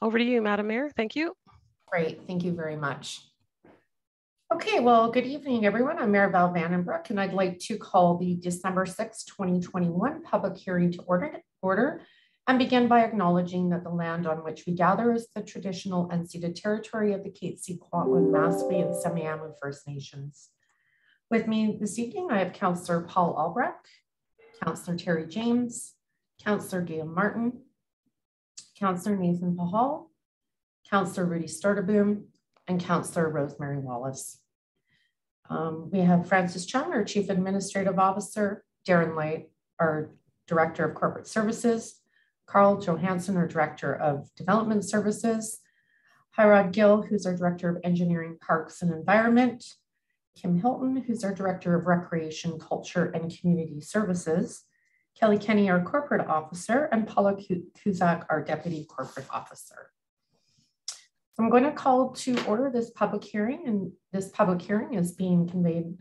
Over to you, Madam Mayor. Thank you. Great, thank you very much. Okay, well, good evening, everyone. I'm Mayor Val Vandenbroek, and I'd like to call the December 6, 2021 public hearing to order and begin by acknowledging that the land on which we gather is the traditional unceded territory of the Kaitsi, Kwantlen, Masqui, and Semiahmoo First Nations. With me this evening, I have Councillor Paul Albrecht, Councillor Terry James, Councillor Gail Martin, Councillor Nathan Pahal, Councillor Rudy Storterboom, and Councillor Rosemary Wallace. We have Francis Chung, our Chief Administrative Officer, Darren Light, our Director of Corporate Services, Carl Johansson, our Director of Development Services, Hirad Gill, who's our Director of Engineering, Parks and Environment, Kim Hilton, who's our Director of Recreation, Culture and Community Services, Kelly Kenny, our Corporate Officer, and Paula Kuzak, our Deputy Corporate Officer. I'm going to call to order this public hearing, and this public hearing is being convened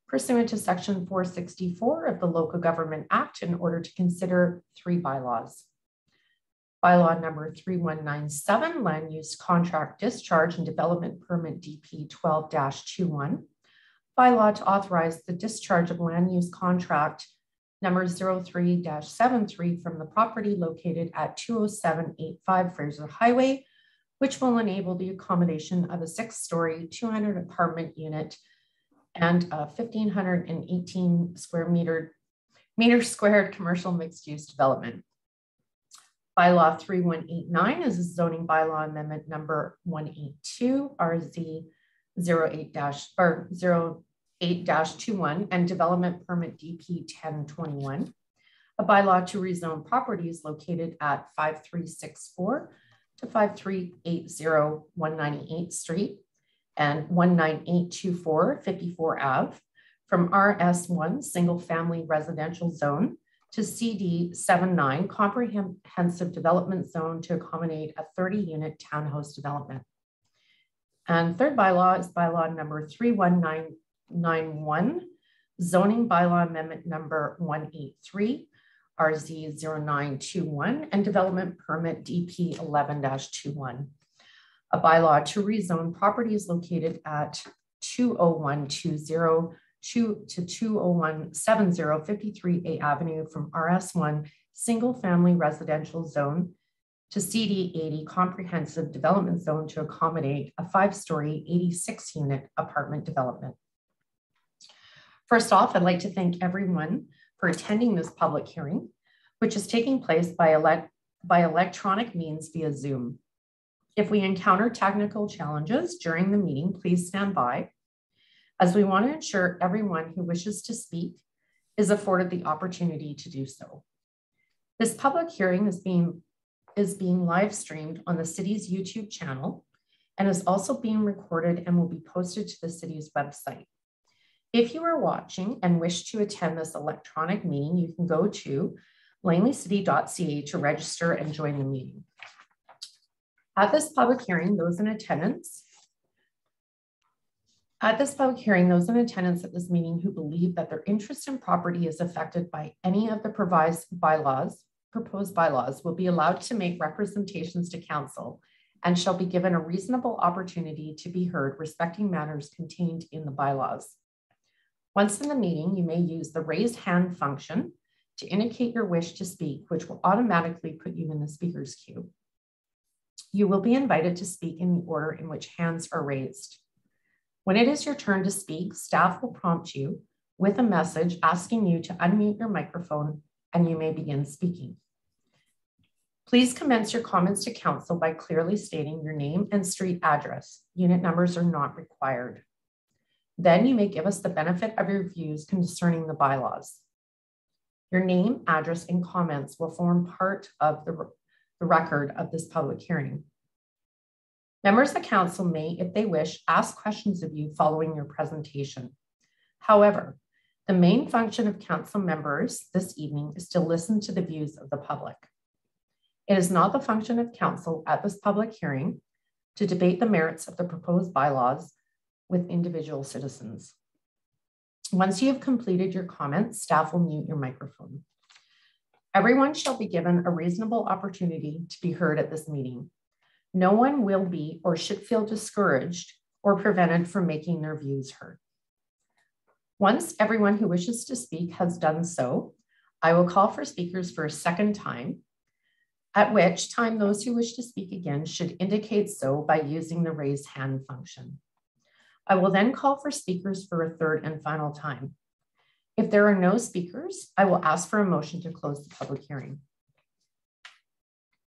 pursuant to Section 464 of the Local Government Act in order to consider 3 bylaws. Bylaw number 3197, Land Use Contract Discharge and Development Permit DP 12-21. Bylaw to authorize the discharge of land use contract number 03-73 from the property located at 20785 Fraser Highway, which will enable the accommodation of a 6-story, 200 apartment unit and a 1,518 meter squared commercial mixed use development. Bylaw 3189 is a zoning bylaw amendment number 182 RZ 08-21 and development permit DP 1021. A bylaw to rezone properties located at 5364 to 5380 198th Street and 19824 54 Ave from RS1 single family residential zone to CD 79 comprehensive development zone to accommodate a 30-unit townhouse development. And third bylaw is bylaw number 31991, zoning bylaw amendment number 183, RZ 0921, and development permit DP 11-21. A bylaw to rezone properties located at 20120 to 20170 53A Avenue from RS1 single family residential zone to CD 80 comprehensive development zone to accommodate a 5-story 86-unit apartment development. First off, I'd like to thank everyone for attending this public hearing, which is taking place by electronic means via Zoom. If we encounter technical challenges during the meeting, please stand by, as we want to ensure everyone who wishes to speak is afforded the opportunity to do so. This public hearing is being live streamed on the city's YouTube channel and is also being recorded and will be posted to the city's website. If you are watching and wish to attend this electronic meeting, you can go to langleycity.ca to register and join the meeting. At this public hearing, those in attendance at this meeting who believe that their interest in property is affected by any of the proposed bylaws will be allowed to make representations to council and shall be given a reasonable opportunity to be heard respecting matters contained in the bylaws. Once in the meeting, you may use the raise hand function to indicate your wish to speak, which will automatically put you in the speaker's queue. You will be invited to speak in the order in which hands are raised. When it is your turn to speak, staff will prompt you with a message asking you to unmute your microphone and you may begin speaking. Please commence your comments to council by clearly stating your name and street address. Unit numbers are not required. Then you may give us the benefit of your views concerning the bylaws. Your name, address, and comments will form part of the record of this public hearing. Members of council may, if they wish, ask questions of you following your presentation. However, the main function of council members this evening is to listen to the views of the public. It is not the function of council at this public hearing to debate the merits of the proposed bylaws with individual citizens. Once you have completed your comments, staff will mute your microphone. Everyone shall be given a reasonable opportunity to be heard at this meeting. No one will be or should feel discouraged or prevented from making their views heard. Once everyone who wishes to speak has done so, I will call for speakers for a second time, at which time those who wish to speak again should indicate so by using the raise hand function. I will then call for speakers for a third and final time. If there are no speakers, I will ask for a motion to close the public hearing.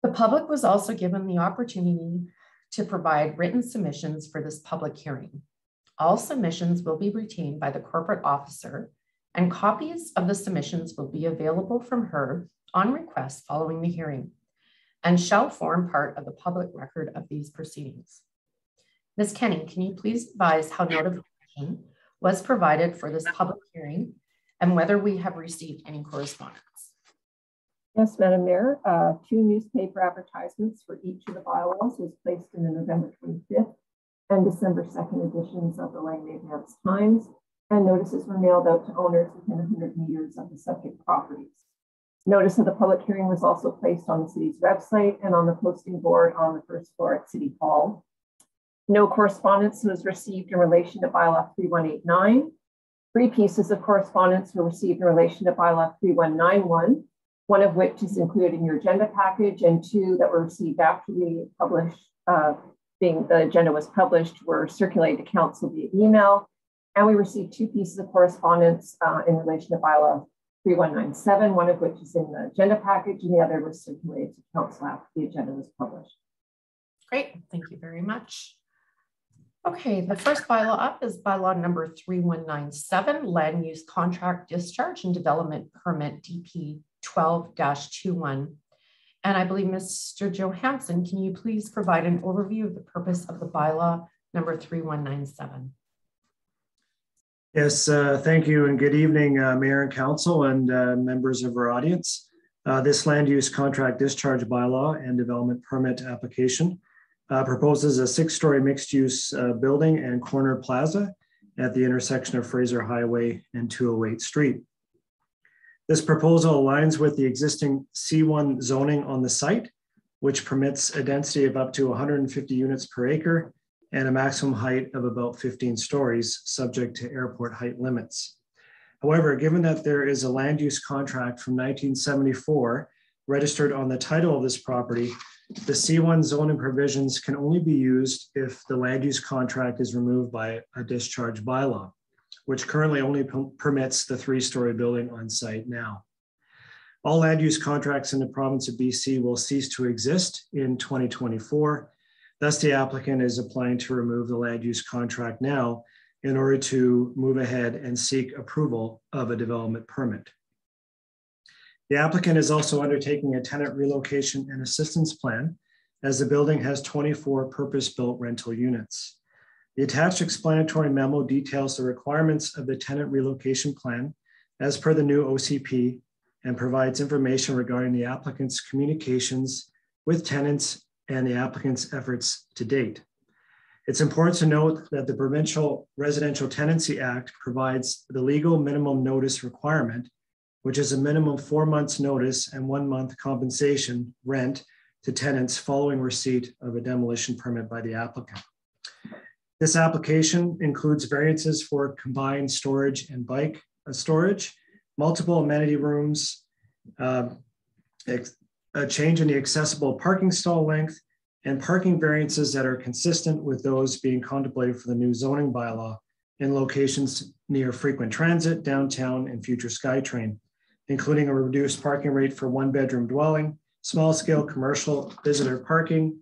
The public was also given the opportunity to provide written submissions for this public hearing. All submissions will be retained by the corporate officer, and copies of the submissions will be available from her on request following the hearing and shall form part of the public record of these proceedings. Ms. Kenny, can you please advise how notification was provided for this public hearing and whether we have received any correspondence? Yes, Madam Mayor. 2 newspaper advertisements for each of the bylaws was placed in the November 25th and December 2nd editions of the Langley Times, and notices were mailed out to owners within 100 meters of the subject properties. Notice of the public hearing was also placed on the city's website and on the posting board on the first floor at City Hall. No correspondence was received in relation to bylaw 3189. 3 pieces of correspondence were received in relation to bylaw 3191, one of which is included in your agenda package, and 2 that were received after the agenda was published were circulated to council via email. And we received 2 pieces of correspondence in relation to bylaw 3197, one of which is in the agenda package, and the other was circulated to council after the agenda was published. Great, thank you very much. Okay, the first bylaw up is bylaw number 3197, Land Use Contract Discharge and Development Permit DP 12-21. And I believe Mr. Johansson, can you please provide an overview of the purpose of the bylaw number 3197? Yes, thank you and good evening, Mayor and Council and members of our audience. This land use contract discharge bylaw and development permit application proposes a 6-story mixed-use building and corner plaza at the intersection of Fraser Highway and 208 Street. This proposal aligns with the existing C1 zoning on the site, which permits a density of up to 150 units per acre and a maximum height of about 15 stories, subject to airport height limits. However, given that there is a land use contract from 1974 registered on the title of this property, the C1 zoning provisions can only be used if the land use contract is removed by a discharge bylaw, which currently only permits the 3-story building on site now. All land use contracts in the province of BC will cease to exist in 2024. Thus, the applicant is applying to remove the land use contract now in order to move ahead and seek approval of a development permit. The applicant is also undertaking a tenant relocation and assistance plan, as the building has 24 purpose-built rental units. The attached explanatory memo details the requirements of the tenant relocation plan as per the new OCP and provides information regarding the applicant's communications with tenants and the applicant's efforts to date. It's important to note that the Provincial Residential Tenancy Act provides the legal minimum notice requirement, which is a minimum 4 months notice and 1 month compensation rent to tenants following receipt of a demolition permit by the applicant. This application includes variances for combined storage and bike storage, multiple amenity rooms, a change in the accessible parking stall length, and parking variances that are consistent with those being contemplated for the new zoning bylaw in locations near frequent transit, downtown, and future SkyTrain, including a reduced parking rate for 1-bedroom dwelling, small-scale commercial visitor parking,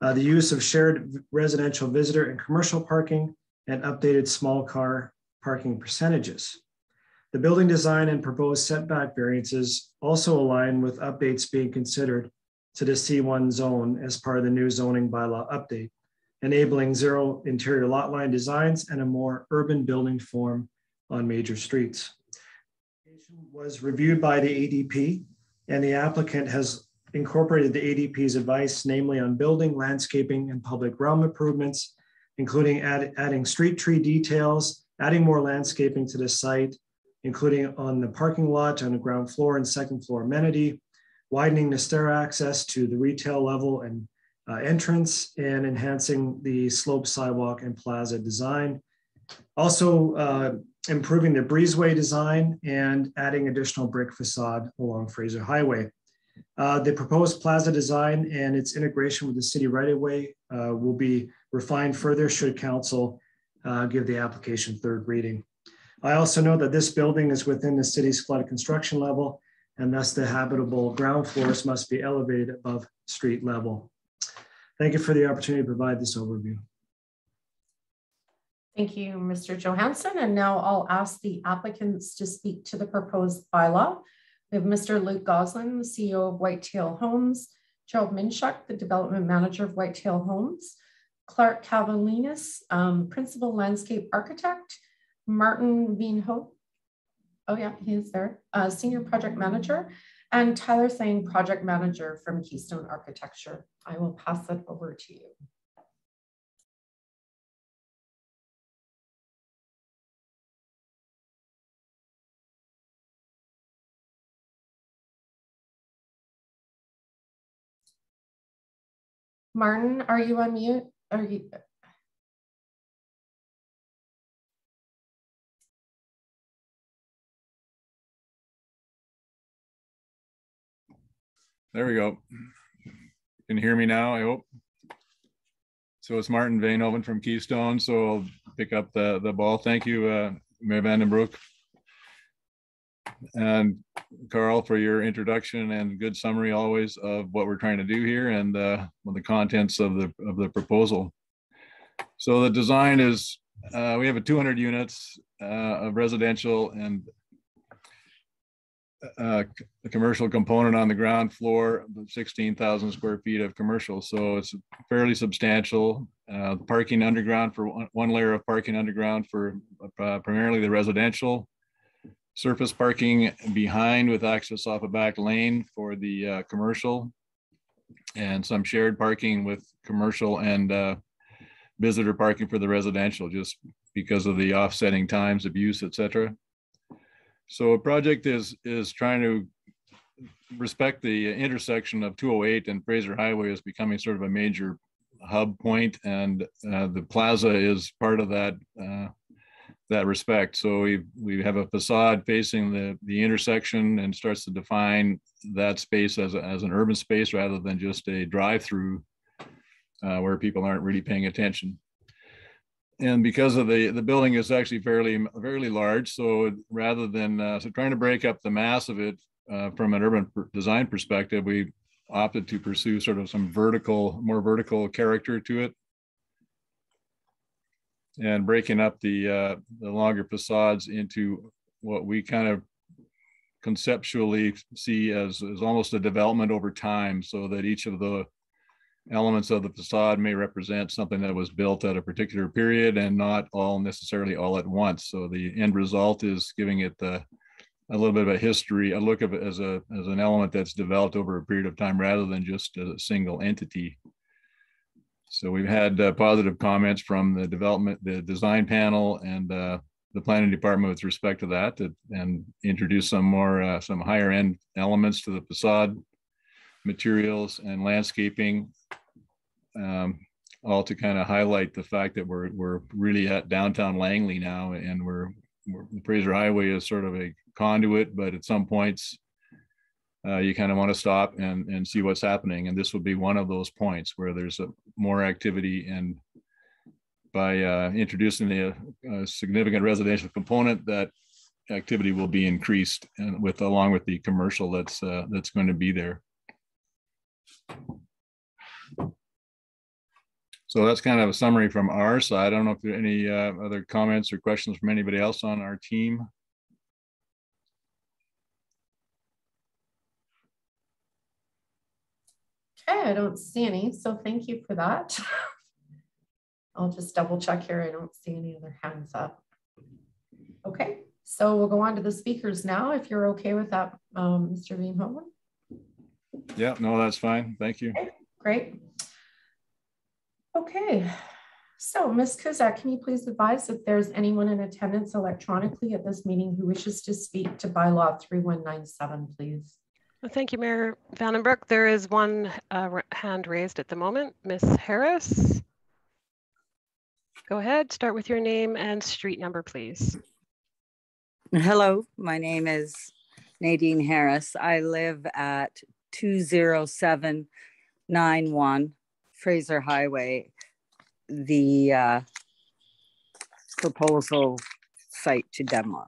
the use of shared residential visitor and commercial parking, and updated small car parking percentages. The building design and proposed setback variances also align with updates being considered to the C1 zone as part of the new zoning bylaw update, enabling 0 interior lot line designs and a more urban building form on major streets. The application was reviewed by the ADP, and the applicant has incorporated the ADP's advice, namely on building, landscaping, and public realm improvements, including adding street tree details, adding more landscaping to the site, including on the parking lot on the ground floor and second floor amenity, widening the stair access to the retail level and entrance and enhancing the slope sidewalk and plaza design. Also improving the breezeway design and adding additional brick facade along Fraser Highway. The proposed plaza design and its integration with the city right-of-way will be refined further should council give the application third reading. I also know that this building is within the city's flood construction level, and thus the habitable ground floors must be elevated above street level. Thank you for the opportunity to provide this overview. Thank you, Mr. Johansson. And now I'll ask the applicants to speak to the proposed bylaw. We have Mr. Luke Goslin, the CEO of Whitetail Homes, Gerald Minchuk, the development manager of Whitetail Homes, Clark Cavalinas, principal landscape architect, Martin Veenhoop, oh yeah, he's there, senior project manager, and Tyler Thane, project manager from Keystone Architecture. I will pass it over to you. Martin, are you on mute? Are you? There we go. Can you hear me now, I hope? So it's Martin Veenhoven from Keystone. So I'll pick up the ball. Thank you, Mayor Van den Broek and Carl for your introduction and good summary always of what we're trying to do here and the contents of the proposal. So the design is, we have a 200 units of residential and a commercial component on the ground floor, 16,000 square feet of commercial. So it's fairly substantial. Parking underground for one layer of parking underground for primarily the residential. Surface parking behind with access off a back lane for the commercial. And some shared parking with commercial and visitor parking for the residential, just because of the offsetting times of use, etc. So a project is trying to respect the intersection of 208 and Fraser Highway as becoming sort of a major hub point, and the plaza is part of that that respect. So we have a facade facing the intersection and starts to define that space as an urban space rather than just a drive-through where people aren't really paying attention. And because of the building is actually fairly large, so rather than so trying to break up the mass of it from an urban design perspective, we opted to pursue sort of some more vertical character to it, and breaking up the longer facades into what we kind of conceptually see as almost a development over time, so that each of the elements of the facade may represent something that was built at a particular period and not all necessarily all at once. So the end result is giving it a little bit of a history, a look of it as an element that's developed over a period of time rather than just a single entity. So we've had positive comments from the design panel and the planning department with respect to that, and introduce some more some higher end elements to the facade, materials and landscaping, all to kind of highlight the fact that we're really at downtown Langley now, and the Fraser Highway is sort of a conduit, but at some points you kind of want to stop and see what's happening, and this would be one of those points where there's more activity, and by introducing a significant residential component, that activity will be increased, and along with the commercial that's going to be there. So that's kind of a summary from our side. I don't know if there are any other comments or questions from anybody else on our team. Okay, I don't see any, so thank you for that. I'll just double check here. I don't see any other hands up. Okay, so we'll go on to the speakers now, if you're okay with that, Mr. Veenhoven. Yeah, no, that's fine. Thank you. Okay, great. Okay, so Ms. Kuzak, can you please advise if there's anyone in attendance electronically at this meeting who wishes to speak to bylaw 3197, please? Well, thank you, Mayor Vandenbroek. There is one hand raised at the moment. Miss Harris. Go ahead, start with your name and street number, please. Hello, my name is Nadine Harris. I live at 20791 Fraser Highway, the proposal site to demo.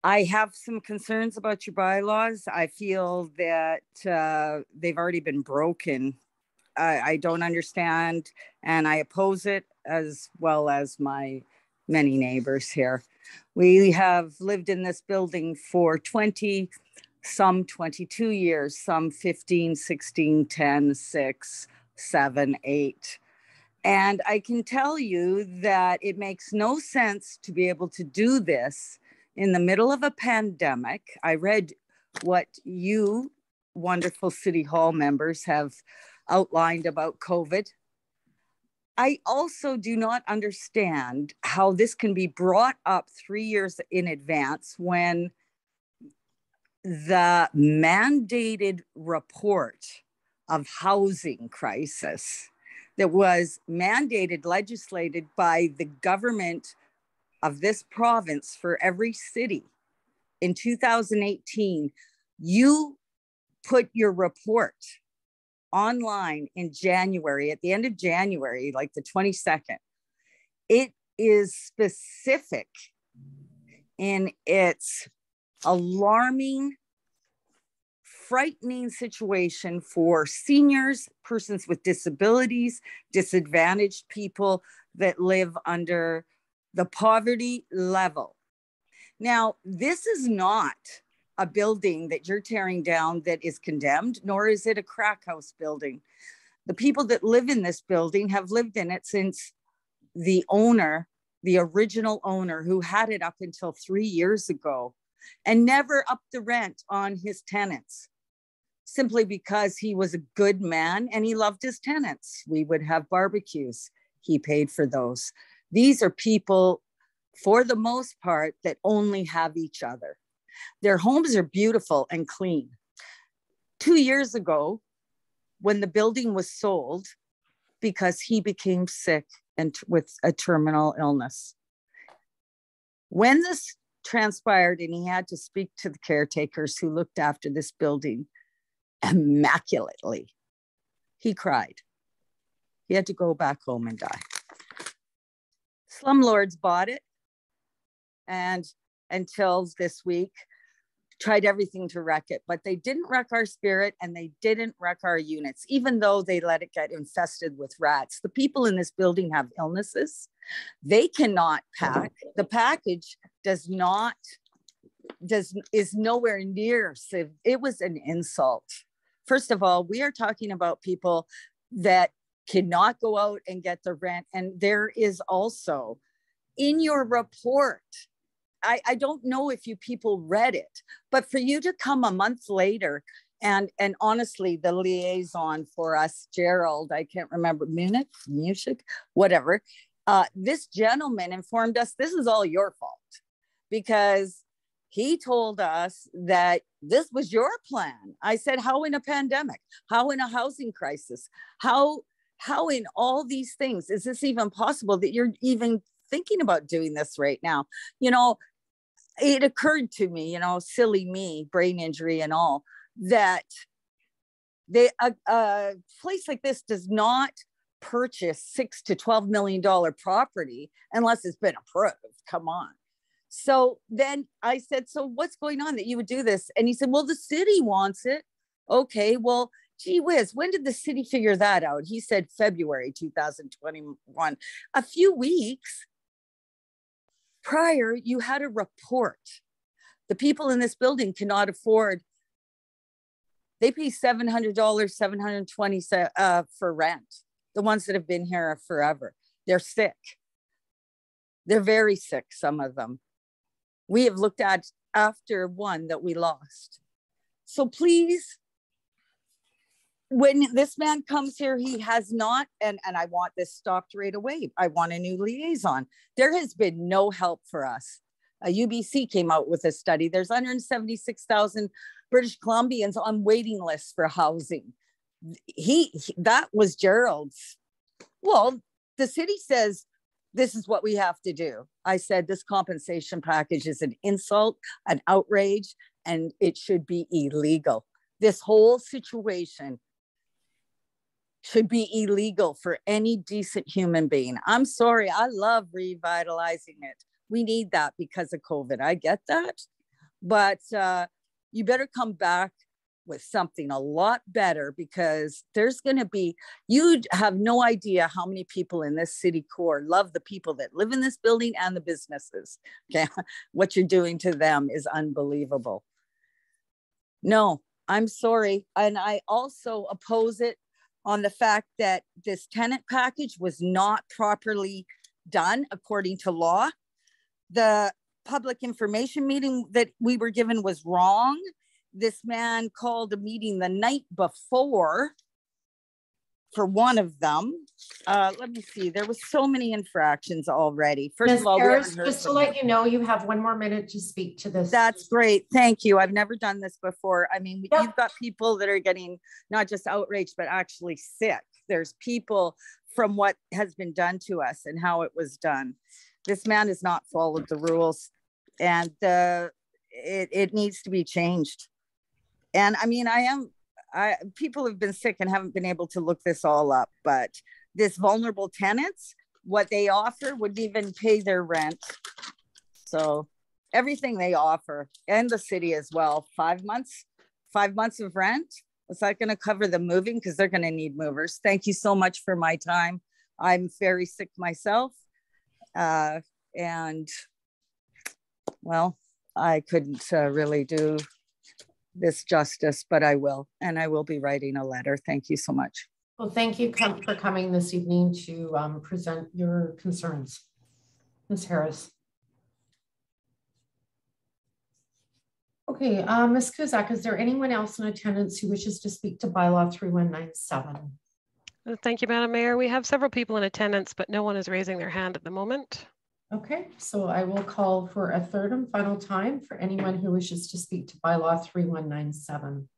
I have some concerns about your bylaws. I feel that they've already been broken. I don't understand, and I oppose it, as well as my many neighbors here. We have lived in this building for 20, some 22 years, some 15, 16, 10, 6, 7, 8. And I can tell you that it makes no sense to be able to do this in the middle of a pandemic. I read what you wonderful City Hall members have outlined about COVID. I also do not understand how this can be brought up 3 years in advance when the mandated report of housing crisis that was mandated, legislated by the government of this province for every city in 2018, you put your report online in January, at the end of January, like the 22nd. It is specific in its alarming, frightening situation for seniors, persons with disabilities, disadvantaged people that live under the poverty level. Now, this is not a building that you're tearing down that is condemned, nor is it a crack house building. The people that live in this building have lived in it since the owner, the original owner, who had it up until 3 years ago, and never upped the rent on his tenants, simply because he was a good man and he loved his tenants. We would have barbecues. He paid for those. These are people, for the most part, that only have each other. Their homes are beautiful and clean. 2 years ago, when the building was sold, because he became sick and with a terminal illness. When this transpired and he had to speak to the caretakers who looked after this building immaculately, he cried. He had to go back home and die. Slumlords bought it, and until this week, tried everything to wreck it, but they didn't wreck our spirit and they didn't wreck our units, even though they let it get infested with rats. The people in this building have illnesses. They cannot pack. The package is nowhere near safe. It was an insult. First of all, we are talking about people that cannot go out and get the rent. And there is also in your report, I don't know if you people read it, but for you to come a month later and honestly, the liaison for us, Gerald, I can't remember, Munich, whatever, this gentleman informed us this is all your fault because he told us that this was your plan. I said, how in a pandemic? How in a housing crisis? How in all these things is this even possible that you're even thinking about doing this right now? You know, it occurred to me, you know, silly me, brain injury and all, that a place like this does not purchase $6 to $12 million property unless it's been approved. Come on. So then I said, so what's going on that you would do this? And he said, well, the city wants it. Okay, well, gee whiz, when did the city figure that out? He said February 2021, a few weeks prior, you had a report. The people in this building cannot afford, they pay $700, $720 for rent. The ones that have been here forever. They're sick. They're very sick, some of them. We have looked at after one that we lost. So please, when this man comes here, he has not, and I want this stopped right away. I want a new liaison. There has been no help for us. UBC came out with a study. There's 176,000 British Columbians on waiting lists for housing. That was Gerald's. Well, the city says, this is what we have to do. I said, this compensation package is an insult, an outrage, and it should be illegal. This whole situation should be illegal for any decent human being. I'm sorry, I love revitalizing it. We need that because of COVID. I get that. But you better come back with something a lot better, because there's going to be, you have no idea how many people in this city core love the people that live in this building and the businesses. Okay. What you're doing to them is unbelievable. No, I'm sorry. And I also oppose it on the fact that this tenant package was not properly done according to law. The public information meeting that we were given was wrong. This man called a meeting the night before for one of them. Let me see. There was so many infractions already. First Ms. of all, Harris, just to let you know, you have 1 more minute to speak to this. That's great. Thank you. I've never done this before. I mean, yep. You've got people that are getting not just outraged, but actually sick. There's people from what has been done to us and how it was done. This man has not followed the rules, and it needs to be changed. And I mean, people have been sick and haven't been able to look this all up, but this vulnerable tenants, what they offer wouldn't even pay their rent. So everything they offer, and the city as well, 5 months of rent. Is that going to cover the moving? Because they're going to need movers. Thank you so much for my time. I'm very sick myself. And well, I couldn't really do this justice, but I will, and I will be writing a letter. Thank you so much. Well, thank you for coming this evening to present your concerns. Ms. Harris. Okay, Ms. Kuzak, is there anyone else in attendance who wishes to speak to bylaw 3197? Thank you, Madam Mayor. We have several people in attendance, but no one is raising their hand at the moment. Okay, so I will call for a third and final time for anyone who wishes to speak to bylaw 3197.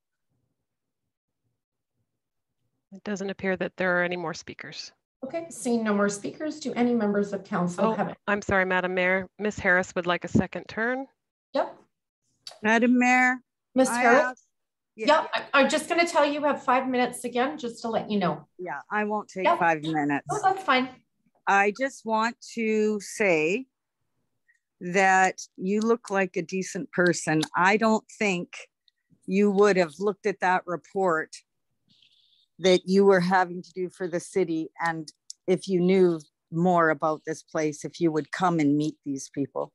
It doesn't appear that there are any more speakers. Okay, seeing no more speakers, do any members of council have it? I'm sorry, Madam Mayor. Ms. Harris would like a second turn. Yep. Madam Mayor. Ms. Harris? Yeah, I'm just going to tell you have 5 minutes again, just to let you know. Yeah, I won't take 5 minutes. Oh, that's fine. I just want to say that you look like a decent person. I don't think you would have looked at that report that you were having to do for the city, and if you knew more about this place, if you would come and meet these people,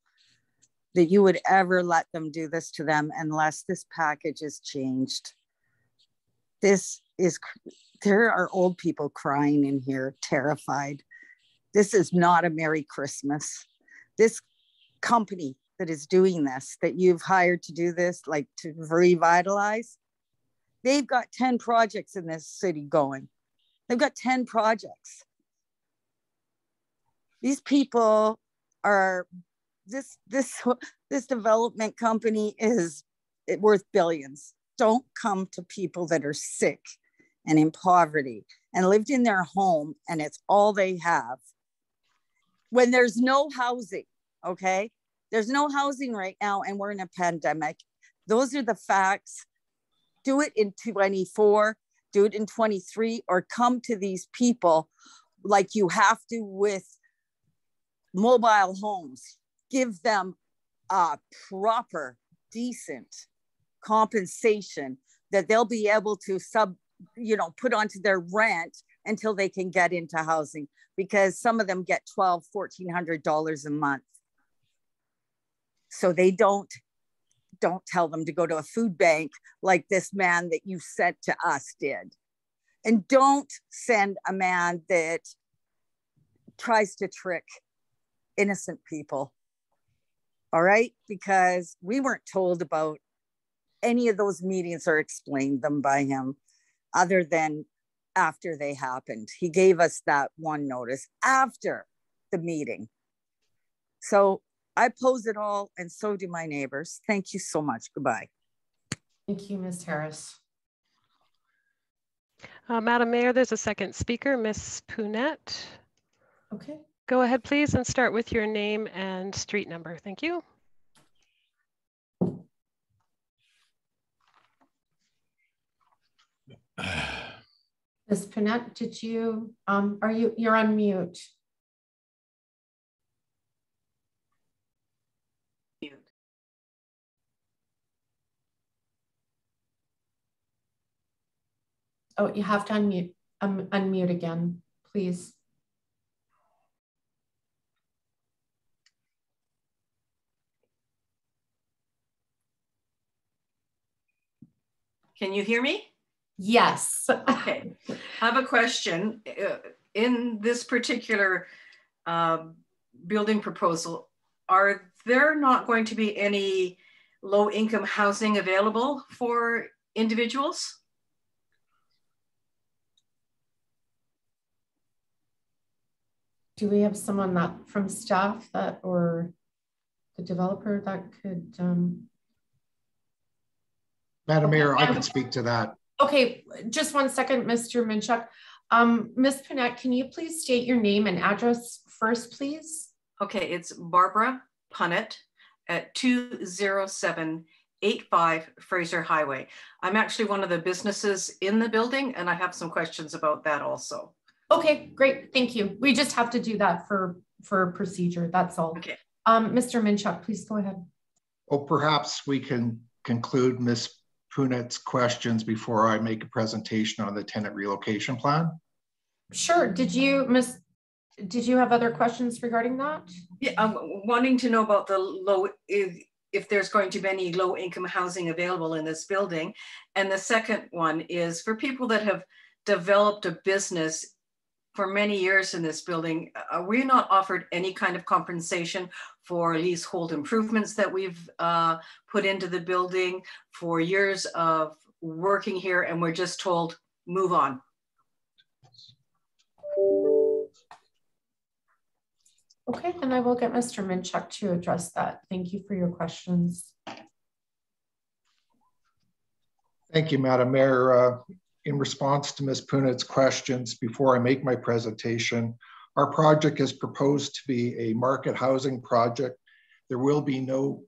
that you would ever let them do this to them unless this package is changed. There are old people crying in here, terrified. This is not a Merry Christmas. This company that is doing this, that you've hired to do this, like to revitalize, they've got 10 projects in this city going. They've got 10 projects. These people are, this development company is worth billions. Don't come to people that are sick and in poverty and lived in their home and it's all they have. When there's no housing, okay? There's no housing right now and we're in a pandemic. Those are the facts. Do it in 24, do it in 23, or come to these people like you have to with mobile homes. Give them a proper, decent compensation that they'll be able to put onto their rent until they can get into housing, because some of them get $1,200, $1,400 a month. So they don't tell them to go to a food bank like this man that you sent to us did. And don't send a man that tries to trick innocent people. All right? Because we weren't told about any of those meetings or explained them by him other than after they happened. He gave us that one notice after the meeting. So I oppose it all, and so do my neighbors. Thank you so much. Goodbye. Thank you, Ms. Harris. Madam Mayor, there's a second speaker, Ms. Punette. Okay. Go ahead, please, and start with your name and street number. Thank you. Ms. Pinette, did you, you're on mute. Oh, you have to unmute again, please. Can you hear me? Yes. Okay. I have a question. In this particular building proposal, are there not going to be any low-income housing available for individuals? Do we have someone that from staff that, or the developer that could? Madam Mayor, I can speak to that. Okay, just one second, Mr. Minchuk. Ms. Pinette, can you please state your name and address first, please? Okay, it's Barbara Punnett at 20785 Fraser Highway. I'm actually one of the businesses in the building, and I have some questions about that also. Okay, great, thank you. We just have to do that for procedure, that's all. Okay. Mr. Minchuk, please go ahead. Well, perhaps we can conclude Ms. Punet's questions before I make a presentation on the tenant relocation plan. Sure, did you have other questions regarding that? Yeah, I'm wanting to know about the low, if there's going to be any low income housing available in this building. And the second one is for people that have developed a business for many years in this building, are we not offered any kind of compensation for leasehold improvements that we've put into the building for years of working here, and we're just told, move on? Okay, and I will get Mr. Minchuk to address that. Thank you for your questions. Thank you, Madam Mayor. In response to Ms. Punet's questions, before I make my presentation, our project is proposed to be a market housing project. There will be no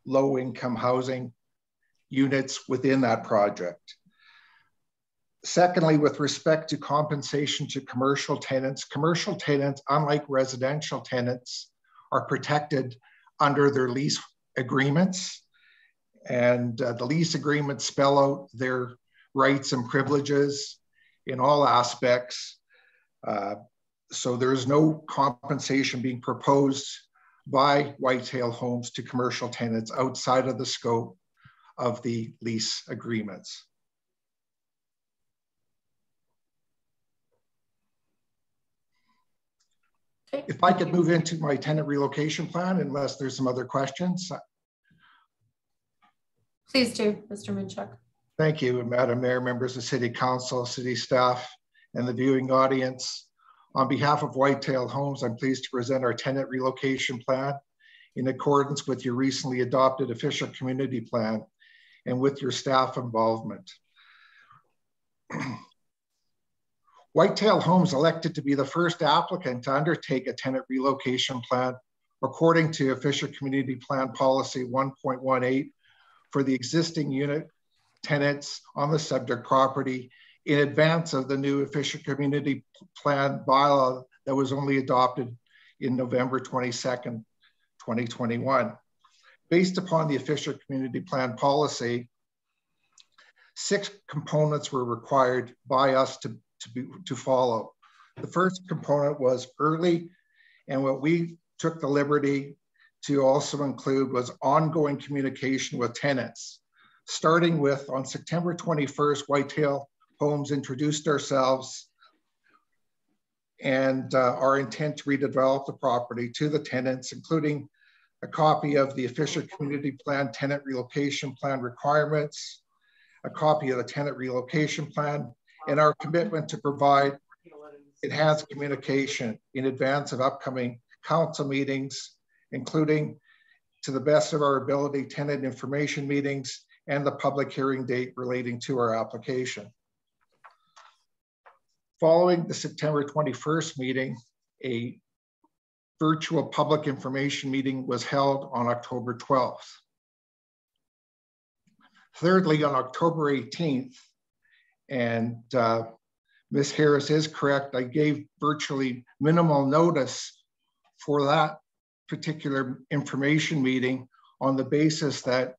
low-income housing units within that project. Secondly, with respect to compensation to commercial tenants, unlike residential tenants, are protected under their lease agreements. And the lease agreements spell out their rights and privileges in all aspects. So there is no compensation being proposed by Whitetail Homes to commercial tenants outside of the scope of the lease agreements. Okay. If I could move into my tenant relocation plan, unless there's some other questions. Please do, Mr. Minchuk. Thank you, Madam Mayor, members of City Council, city staff, and the viewing audience. On behalf of Whitetail Homes, I'm pleased to present our tenant relocation plan in accordance with your recently adopted official community plan and with your staff involvement. Whitetail Homes elected to be the first applicant to undertake a tenant relocation plan according to official community plan policy 1.18 for the existing unit tenants on the subject property in advance of the new official community plan bylaw that was only adopted in November 22nd, 2021. Based upon the official community plan policy, 6 components were required by us to follow. The first component was early, and what we took the liberty to also include was ongoing communication with tenants. Starting with, on September 21st, Whitetail Homes introduced ourselves and our intent to redevelop the property to the tenants, including a copy of the official community plan, tenant relocation plan requirements, a copy of the tenant relocation plan, and our commitment to provide enhanced communication in advance of upcoming council meetings, including to the best of our ability, tenant information meetings and the public hearing date relating to our application. Following the September 21st meeting, a virtual public information meeting was held on October 12th. Thirdly, on October 18th, and Ms. Harris is correct, I gave virtually minimal notice for that particular information meeting on the basis that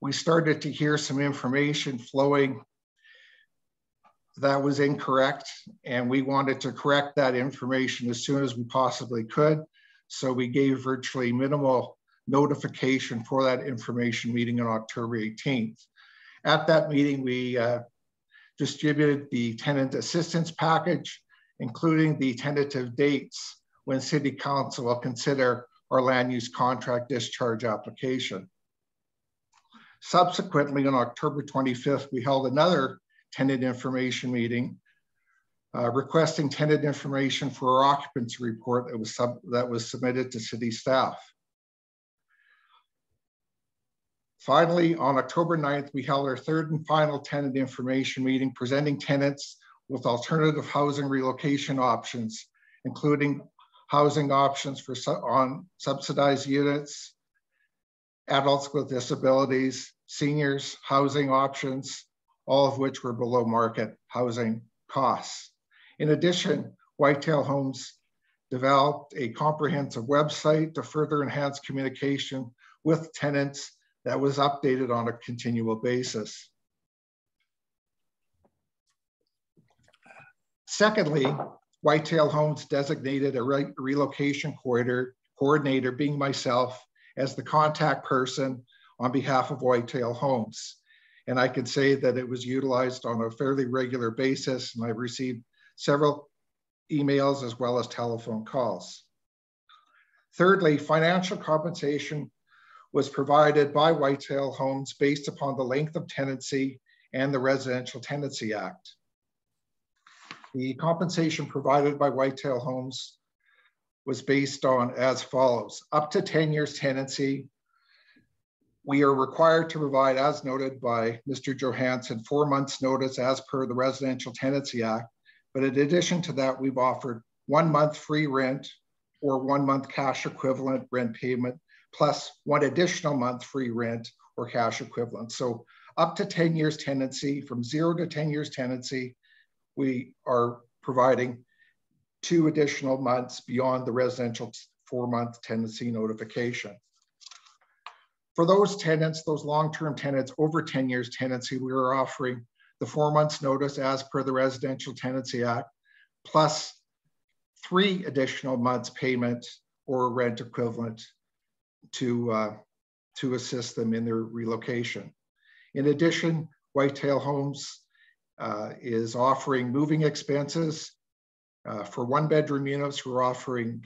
we started to hear some information flowing that was incorrect, and we wanted to correct that information as soon as we possibly could. So we gave virtually minimal notification for that information meeting on October 18th. At that meeting, we distributed the tenant assistance package, including the tentative dates when City Council will consider our land use contract discharge application. Subsequently, on October 25th, we held another tenant information meeting requesting tenant information for our occupancy report that was submitted to city staff. Finally, on October 9th, we held our third and final tenant information meeting presenting tenants with alternative housing relocation options, including housing options for on subsidized units, adults with disabilities, seniors, housing options, all of which were below market housing costs. In addition, Whitetail Homes developed a comprehensive website to further enhance communication with tenants that was updated on a continual basis. Secondly, Whitetail Homes designated a relocation coordinator, being myself, as the contact person on behalf of Whitetail Homes. And I can say that it was utilized on a fairly regular basis, and I've received several emails as well as telephone calls. Thirdly, financial compensation was provided by Whitetail Homes based upon the length of tenancy and the Residential Tenancy Act. The compensation provided by Whitetail Homes was based on as follows: up to 10 years tenancy, we are required to provide, as noted by Mr. Johansson, 4 months notice as per the Residential Tenancy Act. But in addition to that, we've offered 1 month free rent or 1 month cash equivalent rent payment, plus 1 additional month free rent or cash equivalent. So up to 10 years tenancy, from 0 to 10 years tenancy, we are providing 2 additional months beyond the residential 4-month tenancy notification. For those tenants, those long-term tenants over 10 years tenancy, we are offering the 4 months notice as per the Residential Tenancy Act, plus 3 additional months payment or rent equivalent to assist them in their relocation. In addition, Whitetail Homes is offering moving expenses. For 1-bedroom units, we're offering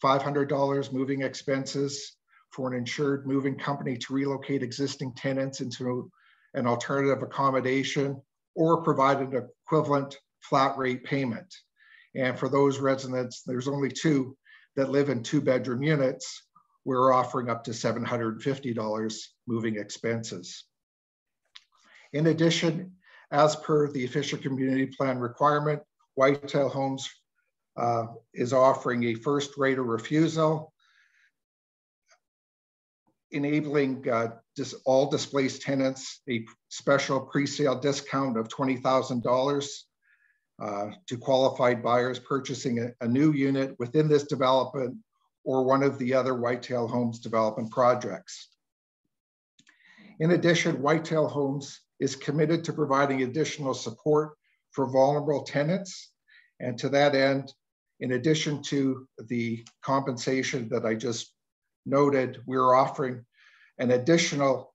$500 moving expenses for an insured moving company to relocate existing tenants into an alternative accommodation or provide an equivalent flat rate payment. And for those residents, there's only 2 that live in 2-bedroom units, we're offering up to $750 moving expenses. In addition, as per the official community plan requirement, Whitetail Homes is offering a first right of refusal, enabling all displaced tenants a special pre-sale discount of $20,000 to qualified buyers purchasing a new unit within this development or one of the other Whitetail Homes development projects. In addition, Whitetail Homes is committed to providing additional support for vulnerable tenants. And to that end, in addition to the compensation that I just noted, we're offering an additional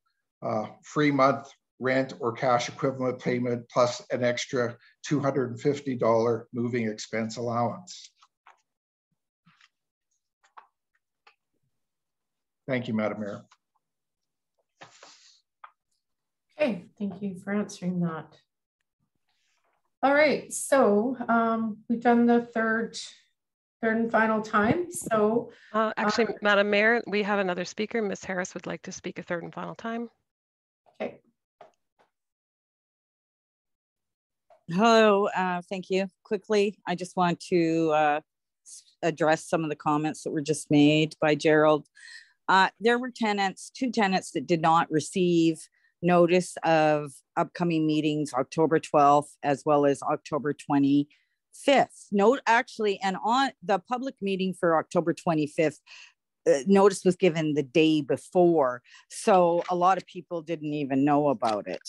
free month rent or cash equivalent payment plus an extra $250 moving expense allowance. Thank you, Madam Mayor. Okay, thank you for answering that. All right, so we've done the third third and final time. So actually, Madam Mayor, we have another speaker. Ms. Harris would like to speak a third and final time. okay. Hello, thank you. Quickly, I just want to address some of the comments that were just made by Gerald. There were two tenants that did not receive notice of upcoming meetings, October 12th, as well as October 25th. Note actually, and on the public meeting for October 25th, notice was given the day before. So a lot of people didn't even know about it.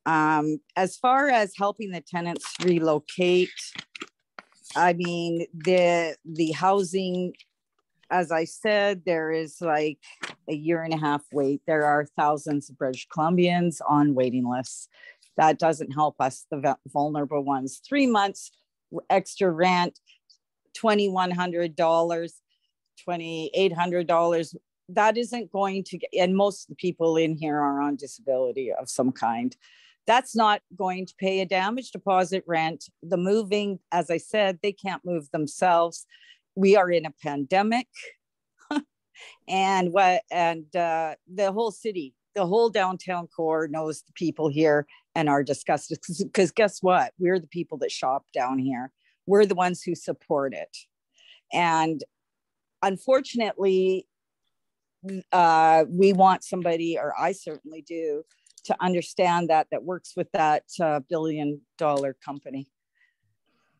As far as helping the tenants relocate, I mean, the housing, as I said, there is like a 1.5 year wait. There are thousands of British Columbians on waiting lists. That doesn't help us, the vulnerable ones. 3 months extra rent, $2,100, $2,800. That isn't going to get, and most of the people in here are on disability of some kind. That's not going to pay a damage deposit rent. The moving, as I said, they can't move themselves. We are in a pandemic, and the whole city, the whole downtown core knows the people here and are disgusted, because guess what? We're the people that shop down here. We're the ones who support it. And unfortunately, we want somebody, or I certainly do, to understand that works with that billion-dollar company.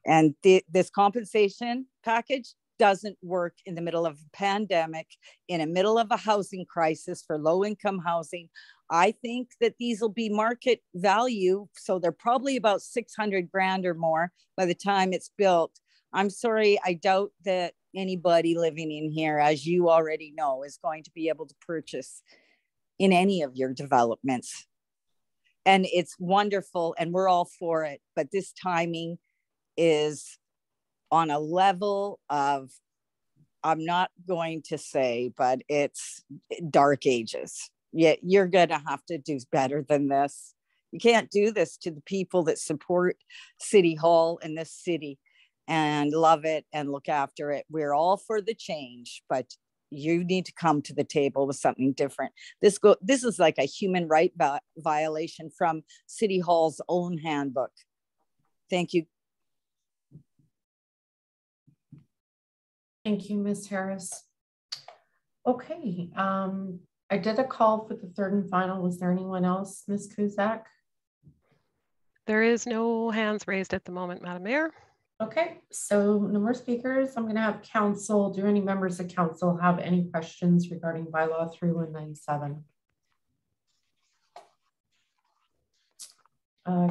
And this compensation package doesn't work in the middle of a pandemic, in the middle of a housing crisis for low-income housing. I think that these will be market value, so they're probably about 600 grand or more by the time it's built. I'm sorry, I doubt that anybody living in here, as you already know, is going to be able to purchase in any of your developments. And it's wonderful, and we're all for it, but this timing is on a level of, I'm not going to say, but it's dark ages. Yeah, you're gonna have to do better than this. You can't do this to the people that support City Hall in this city and love it and look after it. We're all for the change, but you need to come to the table with something different. This is like a human right violation from City Hall's own handbook. Thank you. Thank you, Ms. Harris. Okay, I did a call for the third and final. Was there anyone else, Ms. Kuzak? There is no hands raised at the moment, Madam Mayor. Okay, so no more speakers. I'm going to have council. Do any members of council have any questions regarding bylaw 3197?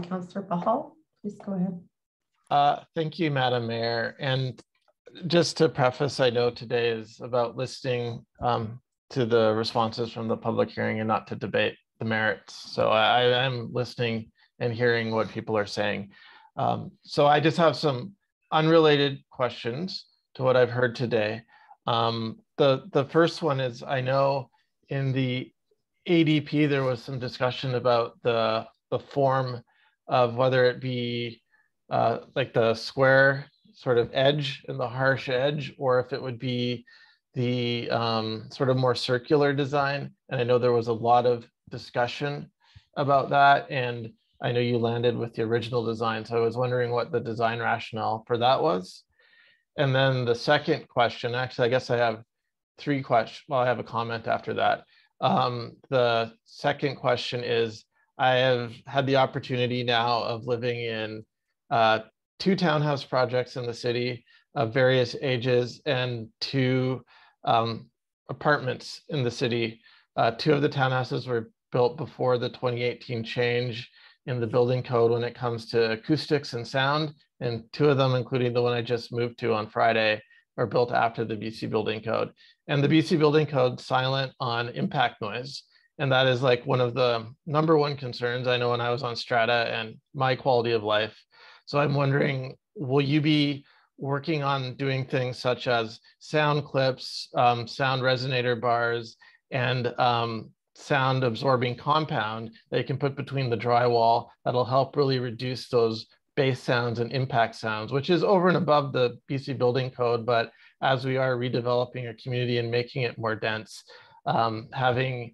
Councillor Bahal, please go ahead. Thank you, Madam Mayor. And just to preface, I know today is about listening to the responses from the public hearing and not to debate the merits. So I am listening and hearing what people are saying. So I just have some unrelated questions to what I've heard today. The first one is, I know in the ADP, there was some discussion about the form of whether it be like the square sort of edge and the harsh edge, or if it would be the sort of more circular design. And I know there was a lot of discussion about that. And I know you landed with the original design. So I was wondering what the design rationale for that was. And then the second question, actually, I guess I have 3 questions. Well, I have a comment after that. The second question is, I have had the opportunity now of living in 2 townhouse projects in the city of various ages and 2 apartments in the city. 2 of the townhouses were built before the 2018 change in the building code when it comes to acoustics and sound. And 2 of them, including the one I just moved to on Friday, are built after the BC building code. And the BC building code silent on impact noise. And that is like one of the #1 concerns I know when I was on Strata and my quality of life. So I'm wondering, will you be working on doing things such as sound clips, sound resonator bars, and sound absorbing compound that you can put between the drywall that'll help really reduce those base sounds and impact sounds, which is over and above the BC building code. But as we are redeveloping a community and making it more dense, having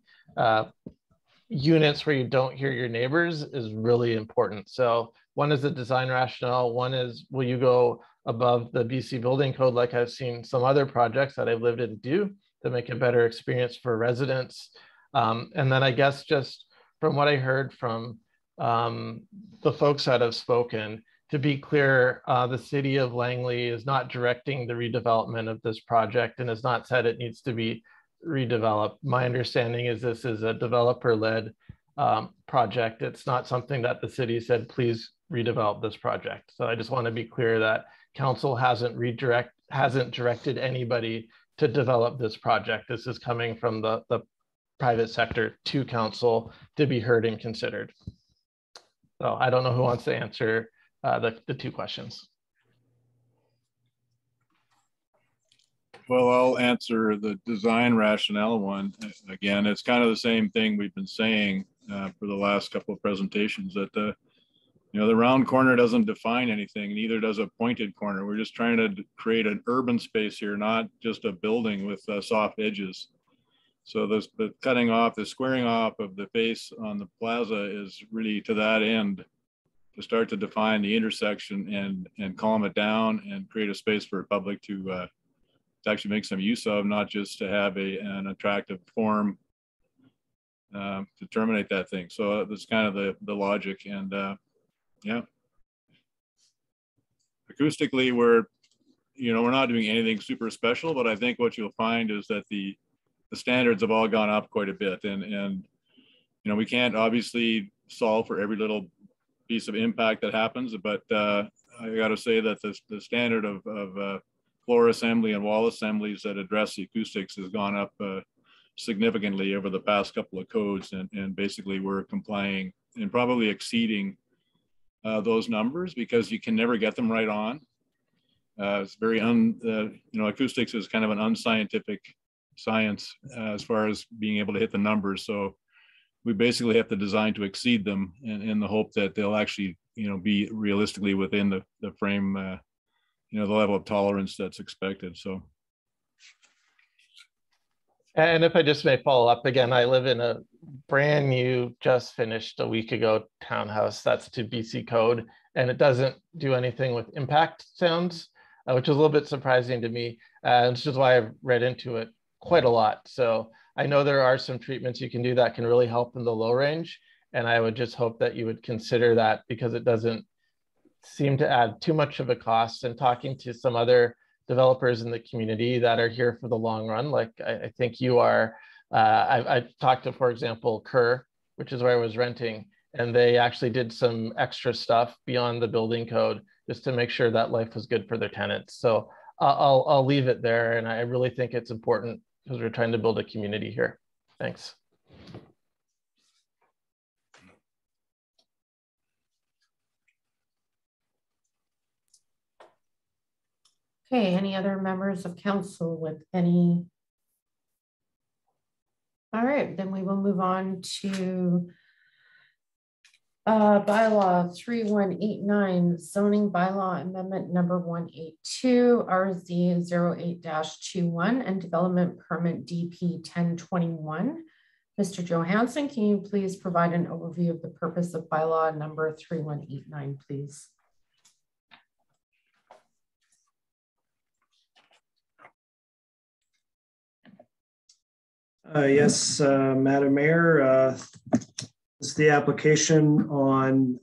units where you don't hear your neighbors is really important. So one is the design rationale. One is, will you go above the BC building code like I've seen some other projects that I've lived in do to make a better experience for residents? And then I guess just from what I heard from the folks that have spoken, to be clear, the city of Langley is not directing the redevelopment of this project and has not said it needs to be redeveloped. My understanding is this is a developer-led project. It's not something that the city said, please redevelop this project. So I just want to be clear that council hasn't directed anybody to develop this project. This is coming from the private sector to council to be heard and considered. So I don't know who wants to answer the two questions. Well, I'll answer the design rationale one. Again, it's kind of the same thing we've been saying for the last couple of presentations, that the round corner doesn't define anything, neither does a pointed corner. We're just trying to create an urban space here, not just a building with soft edges. So the cutting off, the squaring off of the face on the plaza is really to that end, to start to define the intersection and calm it down and create a space for the public to actually make some use of, not just to have an attractive form to terminate that thing. So that's kind of the logic. And yeah, acoustically, we're not doing anything super special, but I think what you'll find is that the standards have all gone up quite a bit, and we can't obviously solve for every little piece of impact that happens, but I got to say that the standard of floor assembly and wall assemblies that address the acoustics has gone up significantly over the past couple of codes, and basically we're complying and probably exceeding those numbers because you can never get them right on. It's very acoustics is kind of an unscientific science as far as being able to hit the numbers. So we basically have to design to exceed them in the hope that they'll actually, be realistically within the frame, the level of tolerance that's expected. So. And if I just may follow up again, I live in a brand new, just finished a week ago townhouse that's to BC code, and it doesn't do anything with impact sounds, which is a little bit surprising to me. And it's just why I've read into it quite a lot. So I know there are some treatments you can do that can really help in the low range. And I would just hope that you would consider that, because it doesn't seem to add too much of a cost. And talking to some other developers in the community that are here for the long run, like I think you are, I talked to, for example, Kerr, which is where I was renting, and they actually did some extra stuff beyond the building code just to make sure that life was good for their tenants. So I'll leave it there. And I really think it's important because we're trying to build a community here. Thanks. Okay, any other members of council with any? All right, then we will move on to bylaw 3189, zoning bylaw amendment number 182, RZ 08-21, and development permit DP 1021. Mr. Johansson, can you please provide an overview of the purpose of bylaw number 3189, please? Yes, Madam Mayor, this is the application on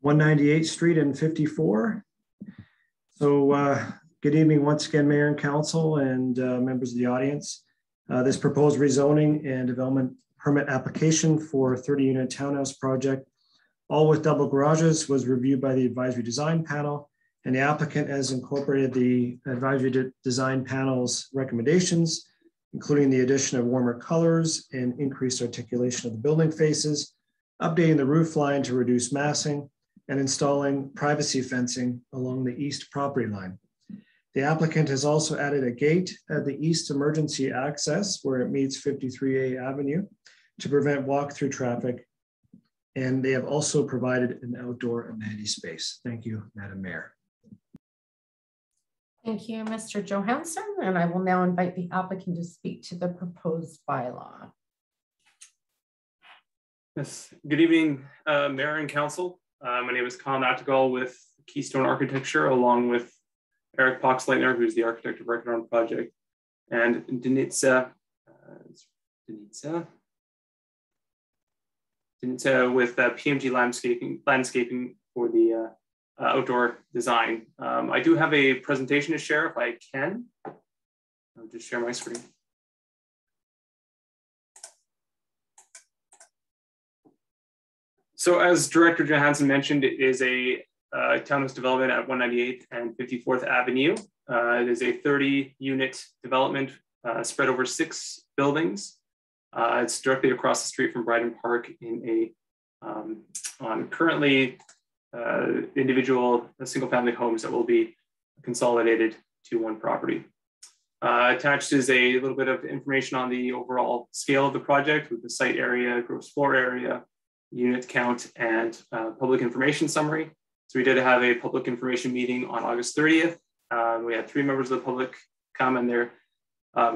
198th Street and 54. So good evening once again, Mayor and Council and members of the audience. This proposed rezoning and development permit application for 30-unit townhouse project, all with double garages, was reviewed by the advisory design panel, and the applicant has incorporated the advisory design panel's recommendations, including the addition of warmer colors and increased articulation of the building faces, updating the roof line to reduce massing, and installing privacy fencing along the east property line. The applicant has also added a gate at the east emergency access where it meets 53A Avenue to prevent walk-through traffic And they have also provided an outdoor amenity space. Thank you, Madam Mayor. Thank you, Mr. Johansson. And I will now invite the applicant to speak to the proposed bylaw. Yes, good evening, Mayor and Council. My name is Colin Attigal with Keystone Architecture, along with Eric Poxleitner, who's the architect of record on the project, and Denitsa with PMG landscaping for the outdoor design. I do have a presentation to share if I can. I'll just share my screen. So as Director Johansson mentioned, it is a townhouse development at 198th and 54th Avenue. It is a 30-unit development spread over 6 buildings. It's directly across the street from Bryden Park in on currently individual single-family homes that will be consolidated to one property. Attached is a little bit of information on the overall scale of the project with the site area, gross floor area, unit count, and public information summary. So we did have a public information meeting on August 30th. We had 3 members of the public come, and their